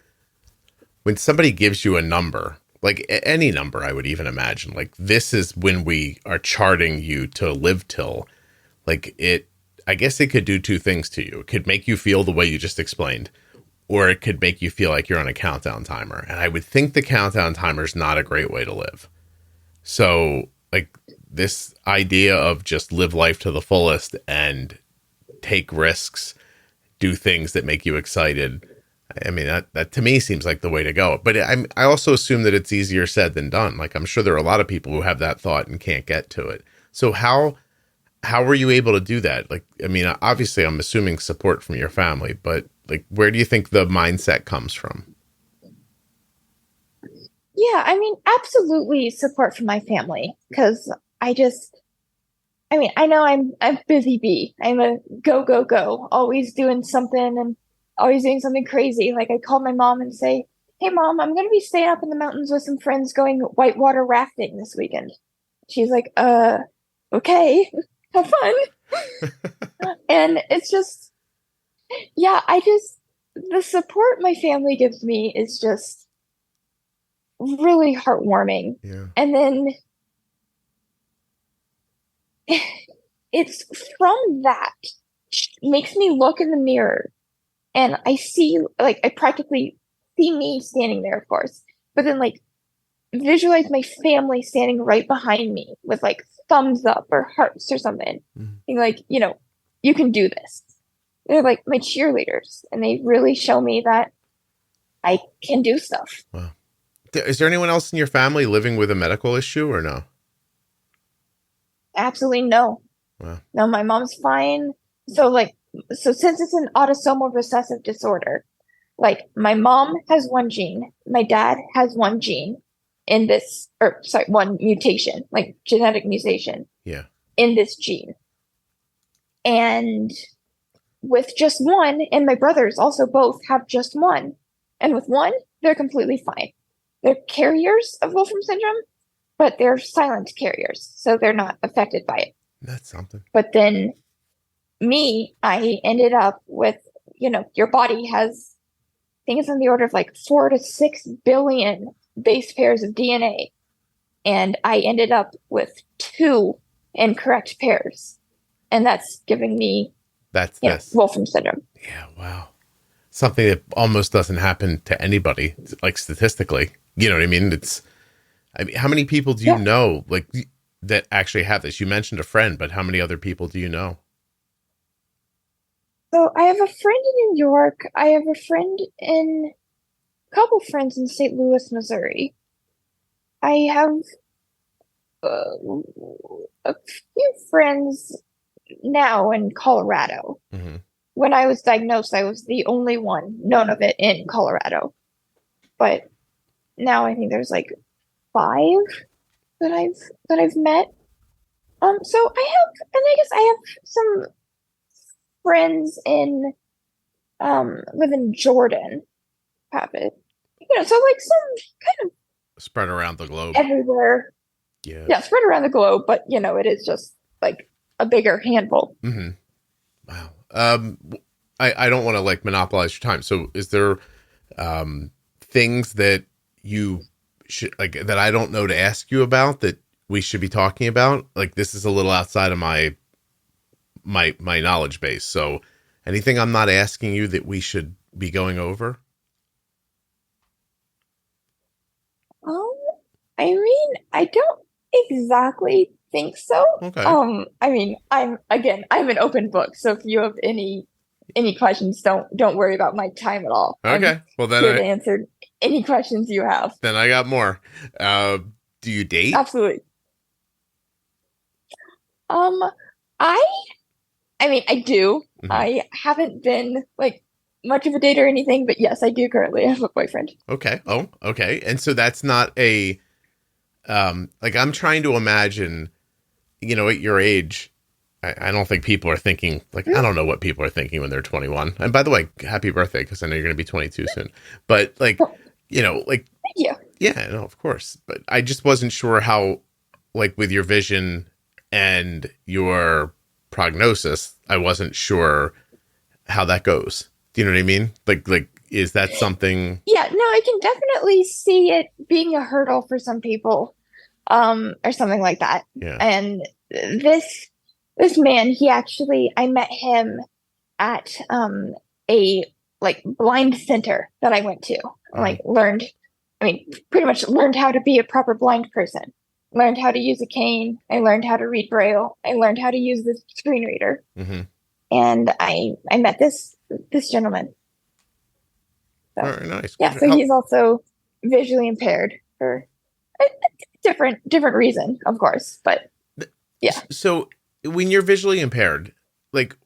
somebody gives you a number, like any number, I would even imagine, this is when we are charting you to live till, I guess it could do two things to you. It could make you feel the way you just explained, or it could make you feel like you're on a countdown timer. And I would think the countdown timer is not a great way to live. So this idea of just live life to the fullest and take risks, do things that make you excited. I mean, that to me seems like the way to go. But I also assume that it's easier said than done. I'm sure there are a lot of people who have that thought and can't get to it. So how were you able to do that? Obviously I'm assuming support from your family, but where do you think the mindset comes from? Yeah, absolutely support from my family, because I know I'm a busy bee. I'm a go, always doing something and always doing something crazy. I call my mom and say, "Hey mom, I'm going to be staying up in the mountains with some friends going whitewater rafting this weekend." She's like, okay, have fun. And it's just, yeah, the support my family gives me is just really heartwarming. Yeah. And then it's from that makes me look in the mirror and I see, I practically see me standing there, of course, but then visualize my family standing right behind me with thumbs up or hearts or something. Mm-hmm. And you can do this. They're my cheerleaders, and they really show me that I can do stuff. Wow. Is there anyone else in your family living with a medical issue or no? Absolutely no. Wow. No, my mom's fine. So since it's an autosomal recessive disorder, my mom has one gene, my dad has one gene in this, one mutation, genetic mutation. Yeah. In this gene. And with just one, and my brothers also both have just one. And with one, they're completely fine. They're carriers of Wolfram Syndrome, but they're silent carriers, so they're not affected by it. That's something. But then me, I ended up with, your body has things on the order of 4 to 6 billion base pairs of DNA. And I ended up with 2 incorrect pairs. And that's giving me, Wolfram Syndrome. Yeah, wow. Something that almost doesn't happen to anybody, like statistically. You know what I mean? How many people do you know, like, that actually have this? You mentioned a friend, but how many other people do you know? So I have a friend in New York. I have a couple friends in St. Louis, Missouri. I have a few friends now in Colorado. Mm-hmm. When I was diagnosed, I was the only one known of it in Colorado. But now I think there's like 5 that I've met. So I guess I have some friends live in Jordan, have it. So like some kind of Spread around the globe. Everywhere. Yeah, spread around the globe, but it is just like a bigger handful. Mm-hmm. Wow. I don't want to like monopolize your time. So is there things that you should like that I don't know to ask you about that we should be talking about? Like, this is a little outside of my knowledge base. So anything I'm not asking you that we should be going over? I mean, I don't exactly think so. Okay. I mean, I'm an open book, so if you have any questions, don't worry about my time at all. Okay. Well, then here to answer any questions you have. Then I got more. Do you date? Absolutely. I mean, I do. Mm-hmm. I haven't been like much of a date or anything, but yes, I do currently have a boyfriend. Okay. Oh, okay. And so that's not a, like, I'm trying to imagine, at your age, I don't think people are thinking, like, I don't know what people are thinking when they're 21. And by the way, happy birthday, because I know you're going to be 22 soon. But like, like, thank you. Yeah, no, of course. But I just wasn't sure how, like, with your vision and your prognosis, I wasn't sure how that goes. Do you know what I mean? Like, is that something? Yeah, no, I can definitely see it being a hurdle for some people, or something like that. Yeah. And this man, I met him at a like blind center that I went to. Like pretty much learned how to be a proper blind person. Learned how to use a cane. I learned how to read Braille. I learned how to use the screen reader. Mm-hmm. And I met this gentleman. So, very nice. Yeah, so he's also visually impaired for a different reason, of course. But yeah. So when you're visually impaired, like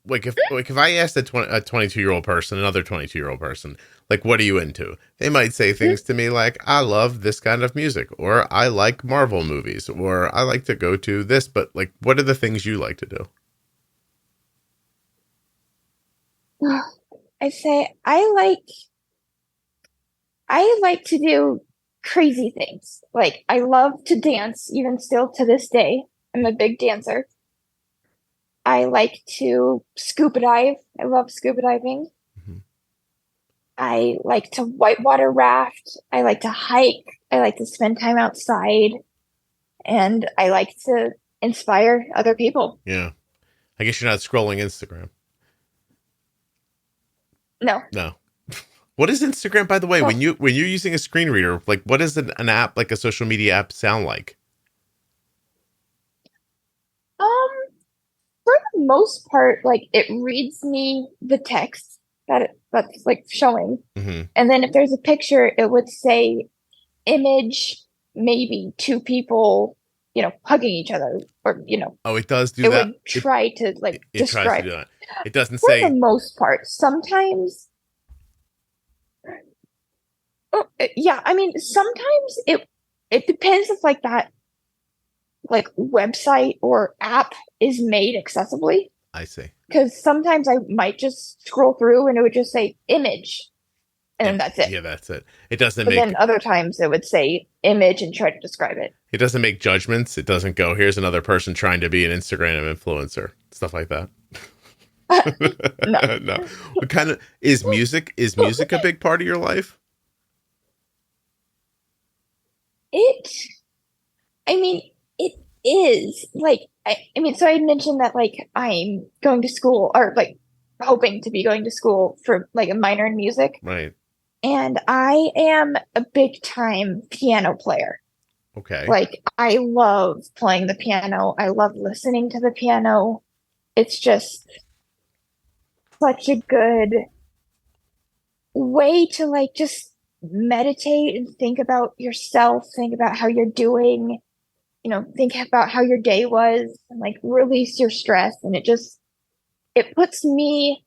if I asked a 22-year-old person, another 22-year-old person, like, what are you into? They might say things to me like, I love this kind of music, or I like Marvel movies, or I like to go to this. But like, what are the things you like to do? I say I like to do crazy things. Like, I love to dance, even still to this day. I'm a big dancer. I like to scuba dive. I love scuba diving. Mm-hmm. I like to whitewater raft. I like to hike. I like to spend time outside. And I like to inspire other people. Yeah. I guess you're not scrolling Instagram. No. What is Instagram, by the way? Well, when you're using a screen reader, like, what does an app, like a social media app, sound like? For the most part, like, it reads me the text that's like showing, mm-hmm. and then if there's a picture, it would say image, maybe 2 people, hugging each other, or Oh, it does do that. It would try to like describe. Tries to do that. It doesn't for say. For the most part, sometimes. Yeah, I mean, sometimes it depends if like that like website or app is made accessibly. I see. Because sometimes I might just scroll through and it would just say image, and then that's it. Yeah, that's it. It doesn't but then other times it would say image and try to describe it. It doesn't make judgments. It doesn't go, here's another person trying to be an Instagram influencer. Stuff like that. No. What kind of is music a big part of your life? is like, I mean, so I mentioned that like I'm going to school or like hoping to be going to school for like a minor in music. Right. And I am a big time piano player. Okay. Like, I love playing the piano. I love listening to the piano. It's just such a good way to like just meditate and think about yourself, think about how you're doing, think about how your day was and like release your stress. And it puts me,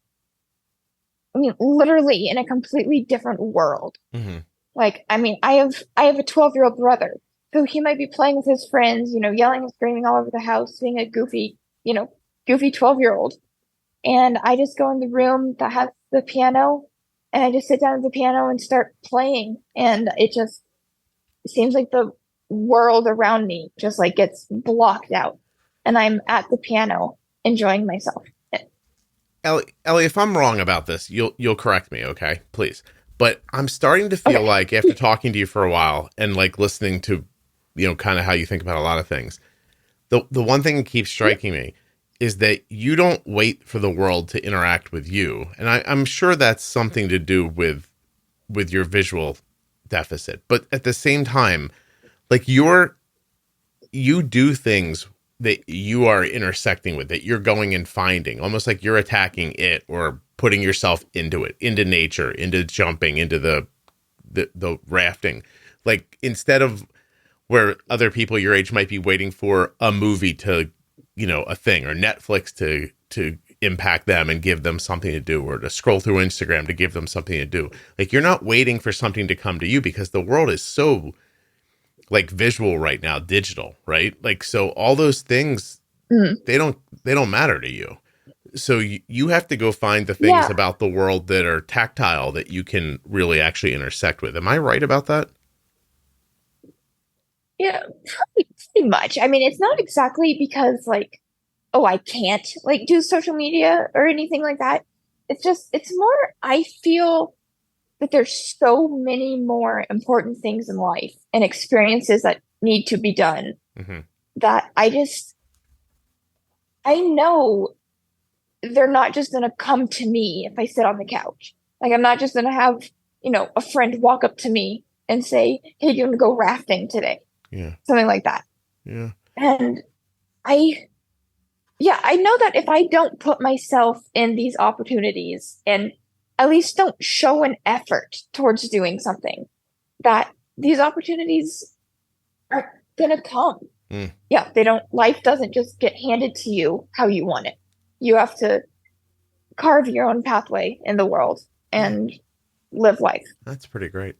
I mean, literally in a completely different world. Mm-hmm. Like, I mean, I have a 12-year-old brother, so he might be playing with his friends, yelling and screaming all over the house, being a goofy 12-year-old. And I just go in the room that has the piano and I just sit down at the piano and start playing. And it seems like the world around me just like gets blocked out and I'm at the piano enjoying myself. Ellie, if I'm wrong about this, you'll correct me, okay? Please. But I'm starting to feel like after talking to you for a while and like listening to, kind of how you think about a lot of things, the one thing that keeps striking me is that you don't wait for the world to interact with you. And I'm sure that's something to do with your visual deficit. But at the same time, like you do things that you are intersecting with, that you're going and finding, almost like you're attacking it or putting yourself into it, into nature, into jumping, into the rafting. Like instead of where other people your age might be waiting for a movie to, a thing, or Netflix to impact them and give them something to do, or to scroll through Instagram to give them something to do. Like you're not waiting for something to come to you because the world is so like visual right now, digital, right? Like, so all those things, they don't matter to you. So you have to go find the things about the world that are tactile that you can really actually intersect with. Am I right about that? Yeah, pretty much. I mean, it's not exactly because like, oh, I can't like do social media or anything like that. It's more, I feel that there's so many more important things in life and experiences that need to be done that I know they're not just going to come to me if I sit on the couch. Like, I'm not just going to have, a friend walk up to me and say, hey, do you want to go rafting today? Yeah. Something like that. Yeah. And I know that if I don't put myself in these opportunities and at least don't show an effort towards doing something, that these opportunities are going to come. Yeah, life doesn't just get handed to you how you want it. You have to carve your own pathway in the world and live life. That's pretty great.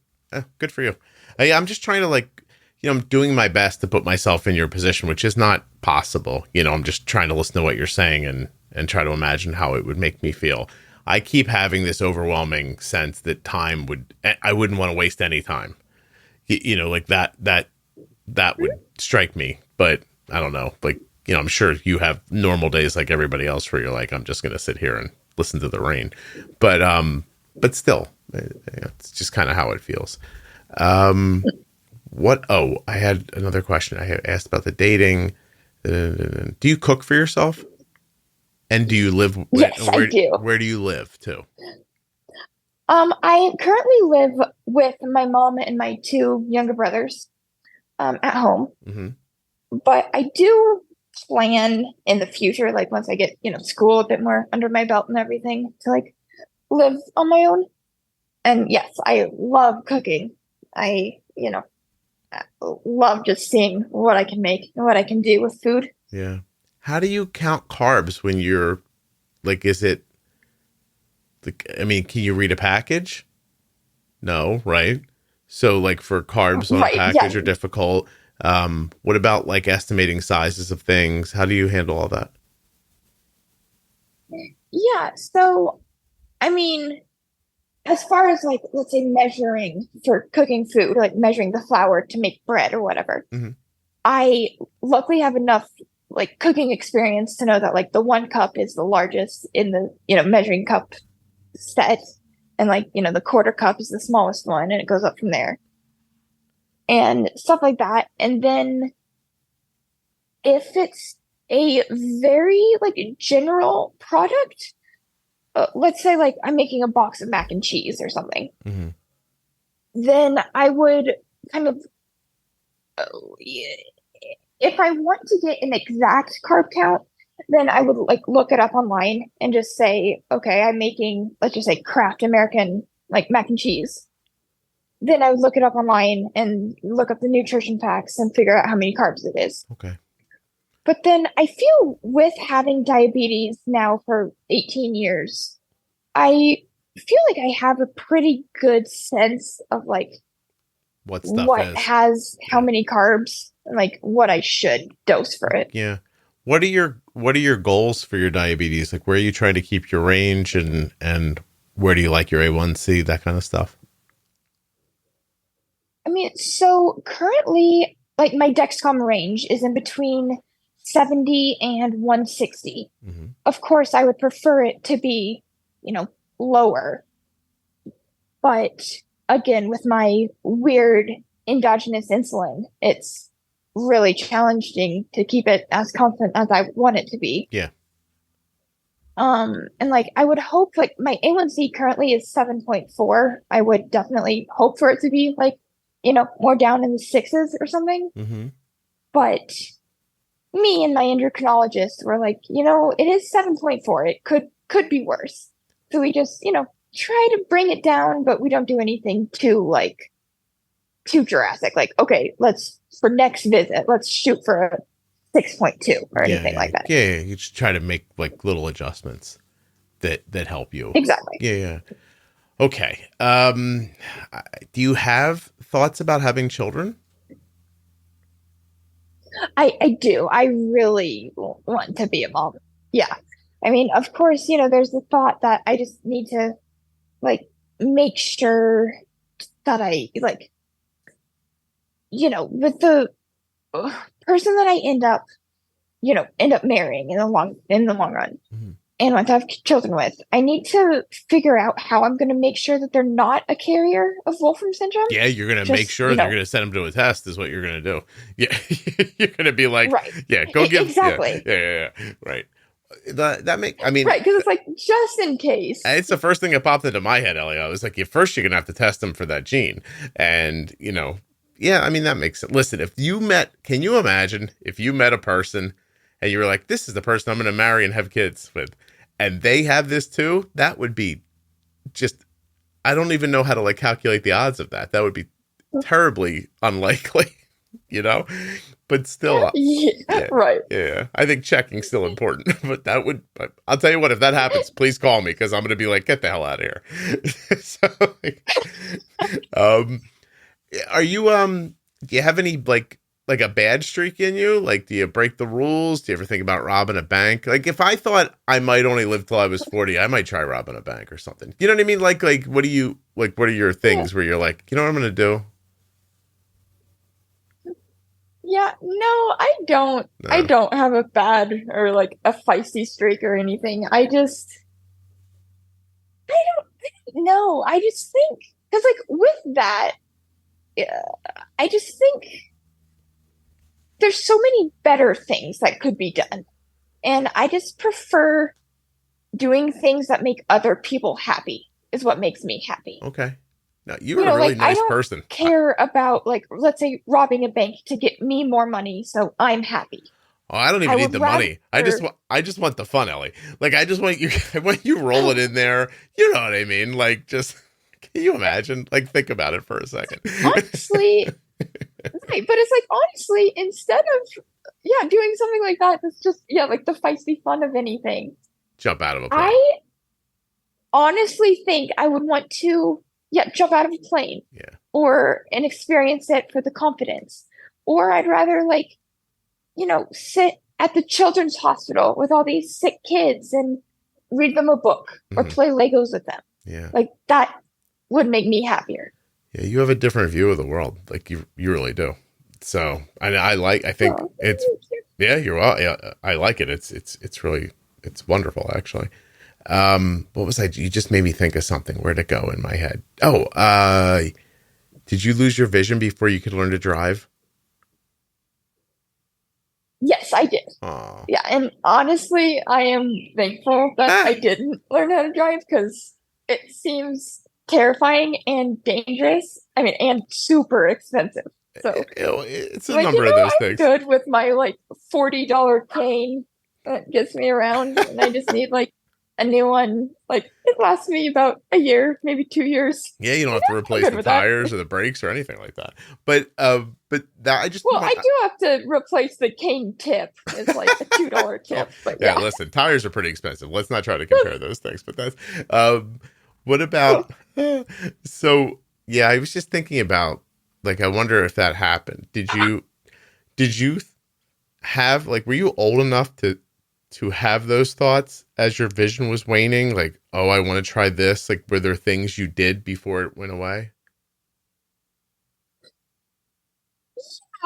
Good for you. I'm just trying to like, I'm doing my best to put myself in your position, which is not possible. I'm just trying to listen to what you're saying and try to imagine how it would make me feel. I keep having this overwhelming sense that I wouldn't want to waste any time. Like that would strike me, but I don't know. Like, I'm sure you have normal days like everybody else where you're like, I'm just going to sit here and listen to the rain. But still, it's just kind of how it feels. I had another question. I had asked about the dating. Do you cook for yourself? And do you live? Yes, I do. Where do you live too? I currently live with my mom and my two younger brothers at home. But I do plan in the future, like once I get, school a bit more under my belt and everything, to like live on my own. And yes, I love cooking. I love just seeing what I can make and what I can do with food. Yeah. How do you count carbs when you're like, is it like, I mean, can you read a package? No, right? So like for carbs on a package are difficult. What about like estimating sizes of things? How do you handle all that? Yeah. So, I mean, as far as like, let's say measuring for cooking food, like measuring the flour to make bread or whatever, I luckily have enough like cooking experience to know that like the 1 cup is the largest in the, measuring cup set. And like, the 1/4 cup is the smallest one and it goes up from there and stuff like that. And then if it's a very like general product, let's say like I'm making a box of mac and cheese or something, Mm-hmm. then I would kind of, uh, if I want to get an exact carb count, then I would like look it up online and just say, okay, I'm making, let's just say Kraft American like mac and cheese. Then I would look it up online and look up the nutrition facts and figure out how many carbs it is. Okay. But then I feel with having diabetes now for 18 years, I feel like I have a pretty good sense of like What stuff what is. has how many carbs, and like what I should dose for it. Yeah. What are your goals for your diabetes? Like, where are you trying to keep your range, and where do you like your A1C, that kind of stuff? I mean, so currently, like my Dexcom range is in between 70 and 160. Mm-hmm. Of course, I would prefer it to be, lower. But again, with my weird endogenous insulin, it's really challenging to keep it as constant as I want it to be. Yeah. And like I would hope like my A1C currently is 7.4. I would definitely hope for it to be like, more down in the sixes or something. Mm-hmm. But me and my endocrinologist were like, it is 7.4. It could be worse. So we just, try to bring it down, but we don't do anything too drastic. Like, okay, for next visit, let's shoot for a 6.2 or anything like that. Yeah. You just try to make like little adjustments that help you. Exactly. Yeah. Okay. Do you have thoughts about having children? I do. I really want to be a mom. Yeah. I mean, of course, there's the thought that I just need to like make sure that I like, with the person that I end up marrying in the long run. Mm-hmm. And want to have children with, I need to figure out how I'm going to make sure that they're not a carrier of Wolfram syndrome. Yeah, you're going to make sure they're going to send them to a test is what you're going to do. Yeah, you're going to be like, right. Yeah, go give. Exactly. Yeah. Right. Right, because it's like, just in case. It's the first thing that popped into my head, Ellie. I was like, first you're going to have to test them for that gene. And, yeah, I mean, that makes sense. Listen, can you imagine if you met a person and you were like, this is the person I'm going to marry and have kids with, and they have this too? That would be just, I don't even know how to like calculate the odds of that. That would be terribly unlikely, but still. Yeah, right. Yeah. I think checking's still important, but I'll tell you what, if that happens, please call me, because I'm going to be like, get the hell out of here. So, are you, do you have any like a bad streak in you? Like, do you break the rules? Do you ever think about robbing a bank? Like, if I thought I might only live till I was 40, I might try robbing a bank or something. You know what I mean? Like, what are your things where you're like, you know what I'm going to do? Yeah, no, I don't. No. I don't have a bad or like a feisty streak or anything. I don't know. I just think, because like with that, I just think there's so many better things that could be done. And I just prefer doing things that make other people happy is what makes me happy. Okay. No, you're a really nice person. I don't care about, like, let's say robbing a bank to get me more money so I'm happy. Oh, I don't even need the money. I just want the fun, Ellie. Like, I want you roll it in there. You know what I mean? Like, just, can you imagine? Like, think about it for a second. Honestly, right. But it's like, honestly, instead of, doing something like that, it's just, like the feisty fun of anything. Jump out of a plane. I honestly think I would want to, jump out of a plane. Yeah. And experience it for the confidence. Or I'd rather, like, sit at the children's hospital with all these sick kids and read them a book or play Legos with them. Yeah. Like, that would make me happier. Yeah, you have a different view of the world. Like, you really do. So, I think it's, you're well. Yeah, I like it. It's really, it's wonderful, actually. What was you just made me think of something. Where'd it go in my head? Oh, did you lose your vision before you could learn to drive? Yes. Yes, I did. Oh. Yeah, and honestly, I am thankful that I didn't learn how to drive because it seems terrifying and dangerous. I mean, and super expensive. So, It's a like, number of those I'm things. good with my like $40 cane that gets me around, and I just need like a new one. Like, it lasts me about a year, maybe 2 years. Yeah, you don't have to replace the tires or the brakes or anything like that. But that I just I do have to replace the cane tip. It's like a $2 tip. But yeah, listen, tires are pretty expensive. Let's not try to compare those things. But that's what about? So yeah, I was just thinking about like I wonder if that happened. Did you have like were you old enough to have those thoughts as your vision was waning? Like, oh, I want to try this. Like, were there things you did before it went away?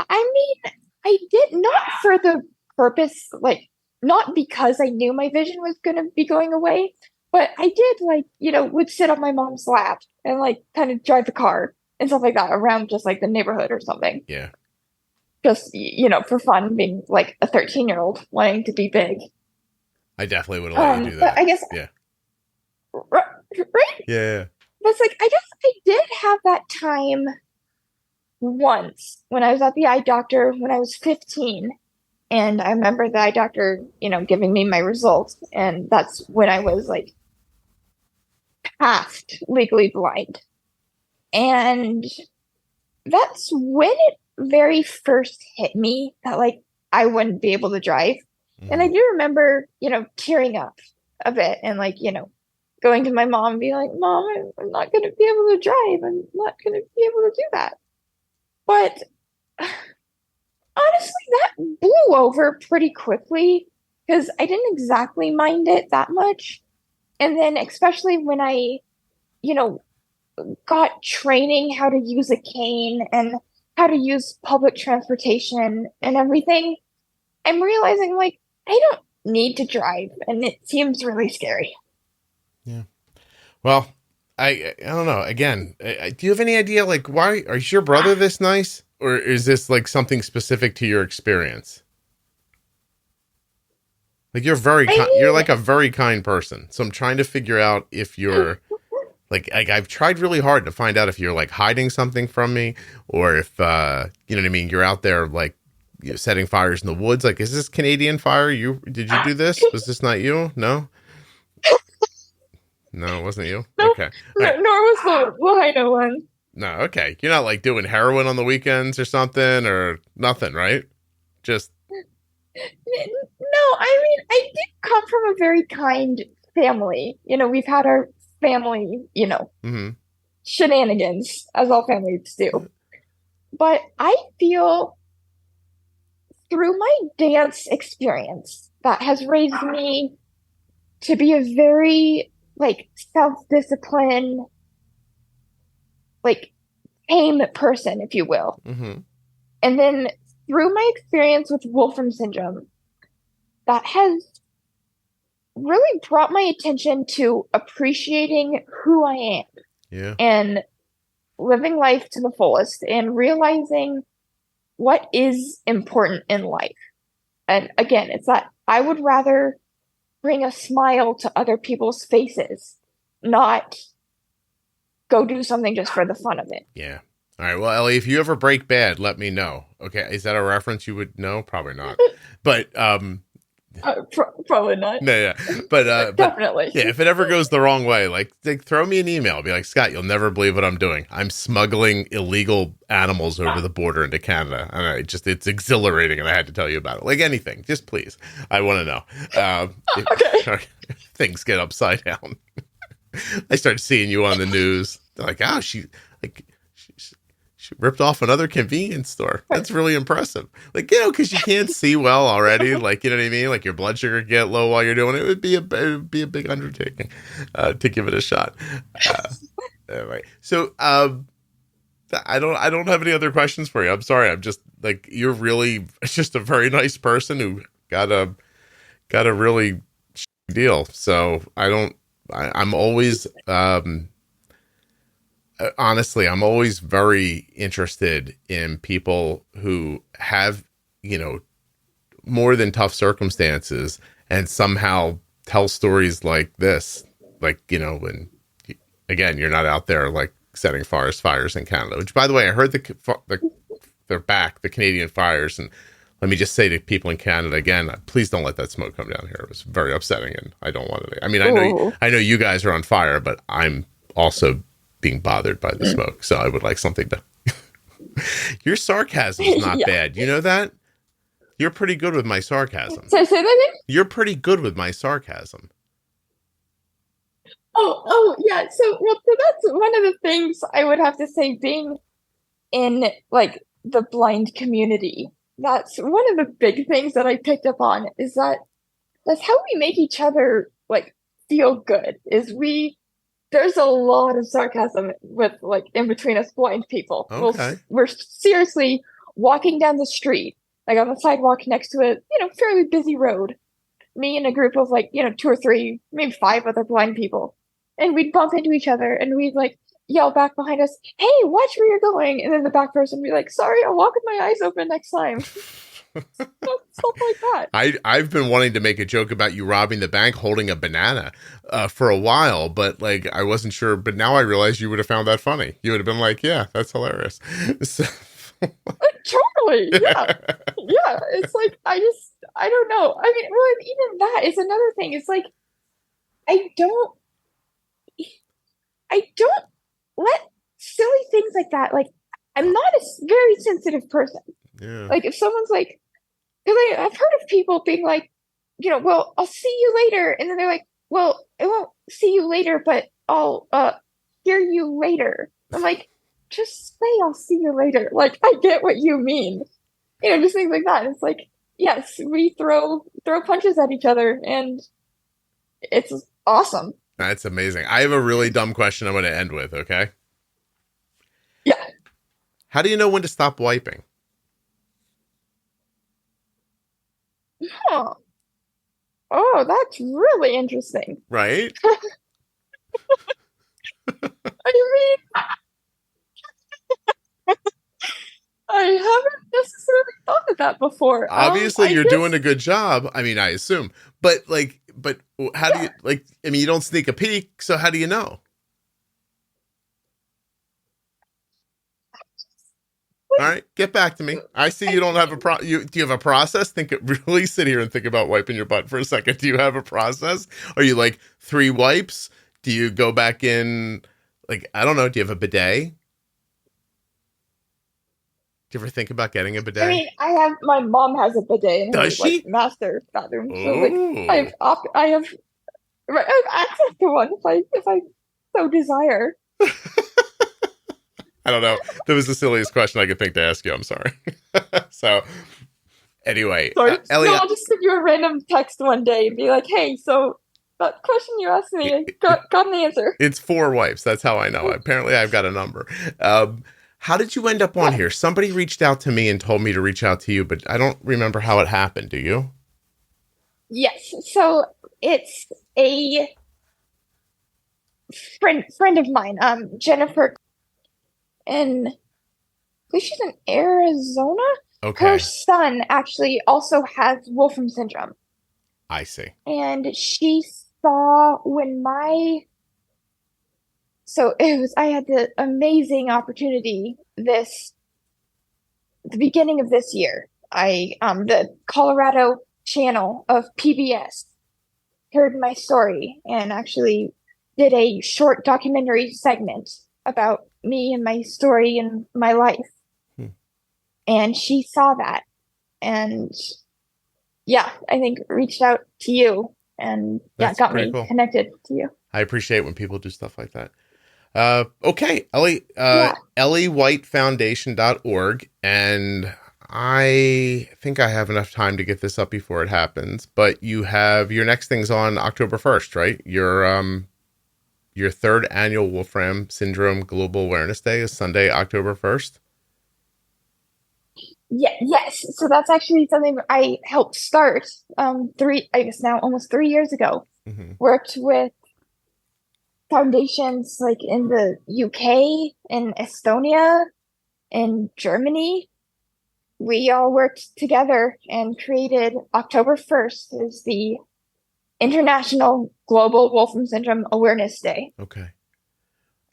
I mean, I did not for the purpose, like, not because I knew my vision was going to be going away, but I did, like, would sit on my mom's lap and, like, kind of drive the car and stuff like that around just, like, the neighborhood or something. Yeah. Just, for fun, being, like, a 13-year-old wanting to be big. I definitely would have let you do that. But I guess. Yeah. Right? Yeah. But it's like, I guess I did have that time once when I was at the eye doctor when I was 15. And I remember the eye doctor, giving me my results. And that's when I was like past legally blind. And that's when it very first hit me that like I wouldn't be able to drive. And I do remember, tearing up a bit and like, going to my mom and being like, Mom, I'm not going to be able to drive. I'm not going to be able to do that. But honestly, that blew over pretty quickly because I didn't exactly mind it that much. And then especially when I, got training how to use a cane and how to use public transportation and everything, I'm realizing like I don't need to drive and it seems really scary. Yeah. Well, I don't know. Again, do you have any idea like why is your brother this nice, or is this like something specific to your experience? Like you're you're like a very kind person. So I'm trying to figure out if you're like I've tried really hard to find out if you're like hiding something from me, or if you know what I mean, you're out there like setting fires in the woods. Like, is this Canadian Fire? Did you do this? Was this not you? No. No, it wasn't you? No, okay. Nor was the Lahaina one. No, okay. You're not like doing heroin on the weekends or something or nothing, right? Just. No, I mean, I did come from a very kind family. We've had our family, shenanigans, as all families do. But I feel through my dance experience that has raised me to be a very like self-disciplined, like tame person, if you will. Mm-hmm. And then through my experience with Wolfram Syndrome, that has really brought my attention to appreciating who I am. Yeah. And living life to the fullest and realizing what is important in life. And again, it's that I would rather bring a smile to other people's faces, not go do something just for the fun of it. Yeah. All right. Well, Ellie, if you ever break bad, let me know. Okay. Is that a reference you would know? Probably not. But probably not. No, yeah. But definitely. Yeah, if it ever goes the wrong way, like throw me an email. Be like, Scott, you'll never believe what I'm doing. I'm smuggling illegal animals over the border into Canada. And it's exhilarating, and I had to tell you about it. Like anything, just please. I want to know. Okay. Things get upside down. I start seeing you on the news. They're like, oh, she ripped off another convenience store. That's really impressive. Like, because you can't see well already. Like, you know what I mean? Like your blood sugar get low while you're doing it. It would be a big undertaking to give it a shot. Anyway, so I don't have any other questions for you. I'm sorry. I'm just like you're really just a very nice person who got a really deal. So I'm always. Honestly, I'm always very interested in people who have, more than tough circumstances and somehow tell stories like this, like, you know, when, again, you're not out there like setting forest fires in Canada, which, by the way, I heard they're back, the Canadian fires. And let me just say to people in Canada again, please don't let that smoke come down here. It was very upsetting, and I don't want it. I mean, I know you guys are on fire, but I'm also being bothered by the smoke. So I would like something to. Your sarcasm is not bad. You know that? You're pretty good with my sarcasm. Say that again? You're pretty good with my sarcasm. Oh, yeah. So that's one of the things I would have to say, being in like the blind community. That's one of the big things that I picked up on, is that's how we make each other like feel good. There's a lot of sarcasm with like in between us blind people. Okay. We're seriously walking down the street, like on the sidewalk next to a, fairly busy road. Me and a group of like, 2 or 3, maybe 5 other blind people. And we'd bump into each other and we'd like yell back behind us, "Hey, watch where you're going." And then the back person would be like, "Sorry, I'll walk with my eyes open next time." Stuff like that. I've been wanting to make a joke about you robbing the bank holding a banana for a while, but like I wasn't sure. But now I realize you would have found that funny. You would have been like, "Yeah, that's hilarious." So... Totally, yeah. Yeah, it's like I don't know. I mean, well, even that is another thing. It's like I don't let silly things like that. Like, I'm not a very sensitive person. Yeah. Like, if someone's like, because I've heard of people being like, well, I'll see you later, and then they're like, well, I won't see you later, but I'll hear you later. I'm like, just say I'll see you later. Like, I get what you mean. Just things like that. It's like, yes, we throw punches at each other, and it's awesome. That's amazing. I have a really dumb question I'm going to end with, okay? Yeah. How do you know when to stop wiping? Huh. Oh, that's really interesting. Right? I mean, I haven't necessarily thought of that before. Obviously, you're doing a good job. I mean, I assume. But how do you, like, I mean, you don't sneak a peek, so how do you know? All right, get back to me. I see you don't have do you have a process? Really sit here and think about wiping your butt for a second. Do you have a process? Are you like 3 wipes? Do you go back in, like, I don't know, do you have a bidet? Do you ever think about getting a bidet? I mean, my mom has a bidet in her like, master bathroom. So like, I have access to one if I so desire. I don't know. That was the silliest question I could think to ask you. I'm sorry. So, anyway. Sorry. Ellie, I'll just send you a random text one day and be like, "Hey, so that question you asked me, I got an answer." It's 4 wipes. That's how I know. Apparently, I've got a number. How did you end up on here? Somebody reached out to me and told me to reach out to you, but I don't remember how it happened. Do you? Yes. So it's a friend of mine, Jennifer, and I believe she's in Arizona. Okay. Her son actually also has Wolfram Syndrome. I see. And she saw I had the amazing opportunity the beginning of this year. The Colorado channel of PBS heard my story and actually did a short documentary segment about me and my story and my life. And she saw that and I think reached out to you and got me connected to you. I appreciate when people do stuff like that. Okay, Ellie, EllieWhiteFoundation.org, and I think I have enough time to get this up before it happens, but you have your next thing's on October 1st, right? Your 3rd annual Wolfram Syndrome Global Awareness Day is Sunday, October 1st. Yes. So that's actually something I helped start almost 3 years ago. Mm-hmm. Worked with foundations like in the UK, in Estonia, in Germany, we all worked together and created October 1st is the International Global Wolfram Syndrome Awareness Day. Okay.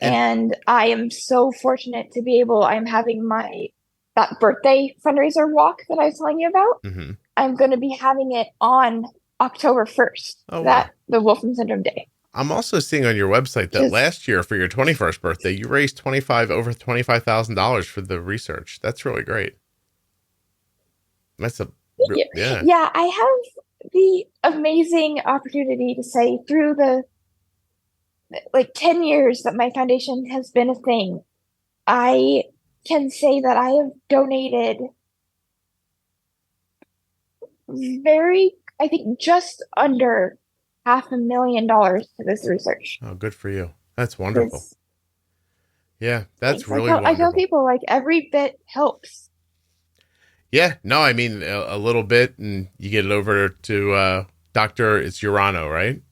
And I am so fortunate to be I'm having that birthday fundraiser walk that I was telling you about. Mm-hmm. I'm going to be having it on October 1st, the Wolfram Syndrome Day. I'm also seeing on your website that last year for your 21st birthday, you raised over $25,000 for the research. That's really great. Yeah. Yeah, I have the amazing opportunity to say through the 10 years that my foundation has been a thing, I can say that I have donated I think just under $500,000 to this research. Oh, good for you. That's wonderful. Yeah, that's really wonderful. I tell people every bit helps. Yeah, no, I mean a little bit, and you get it over to it's Urano, right?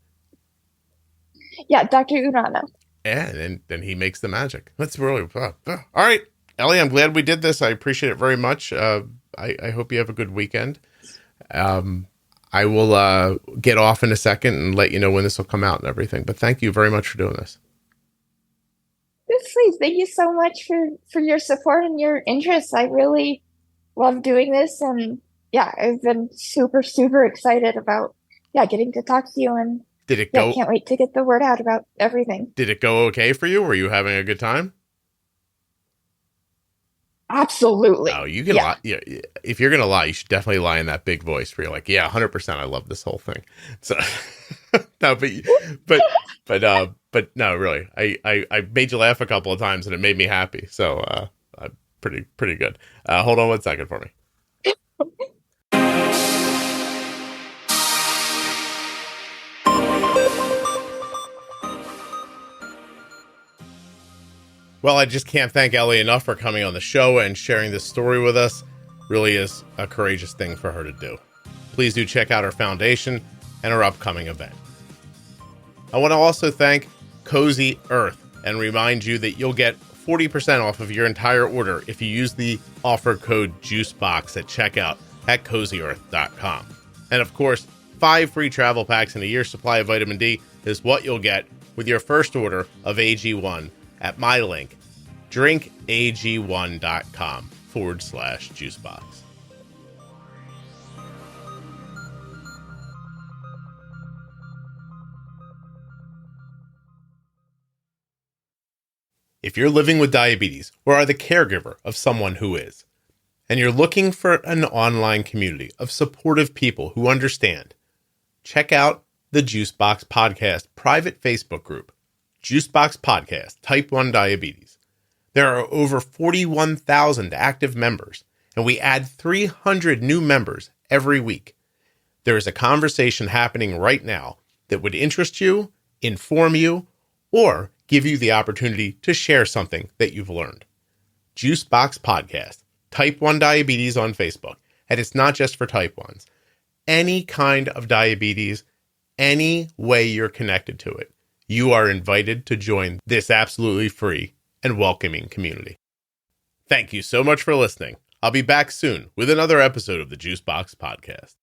Yeah, Dr. Urano. Yeah, and then he makes the magic. That's really all right, Ellie. I'm glad we did this. I appreciate it very much. I hope you have a good weekend. I will get off in a second and let you know when this will come out and everything. But thank you very much for doing this. Yes, please. Thank you so much for your support and your interest. I really love doing this, and yeah, I've been super, super excited about getting to talk to you, and did it go? Can't wait to get the word out about everything. Did it go okay for you? Were you having a good time? Absolutely. Oh, you can lie. Yeah, if you're gonna lie, you should definitely lie in that big voice where you're like, yeah, 100%, I love this whole thing. So no, but no, really, I made you laugh a couple of times and it made me happy. So pretty good. Hold on one second for me. Well, I just can't thank Ellie enough for coming on the show and sharing this story with us. Really is a courageous thing for her to do. Please do check out her foundation and her upcoming event. I want to also thank Cozy Earth and remind you that you'll get 40% off of your entire order if you use the offer code JUICEBOX at checkout at CozyEarth.com. And of course, 5 free travel packs and a year's supply of vitamin D is what you'll get with your first order of AG1 at my link, drinkag1.com/juicebox. If you're living with diabetes or are the caregiver of someone who is, and you're looking for an online community of supportive people who understand, check out the Juicebox Podcast private Facebook group, Juicebox Podcast, Type 1 Diabetes. There are over 41,000 active members, and we add 300 new members every week. There is a conversation happening right now that would interest you, inform you, or give you the opportunity to share something that you've learned. Juicebox Podcast, Type 1 Diabetes on Facebook. And it's not just for Type 1s. Any kind of diabetes, any way you're connected to it, you are invited to join this absolutely free and welcoming community. Thank you so much for listening. I'll be back soon with another episode of the Juicebox Podcast.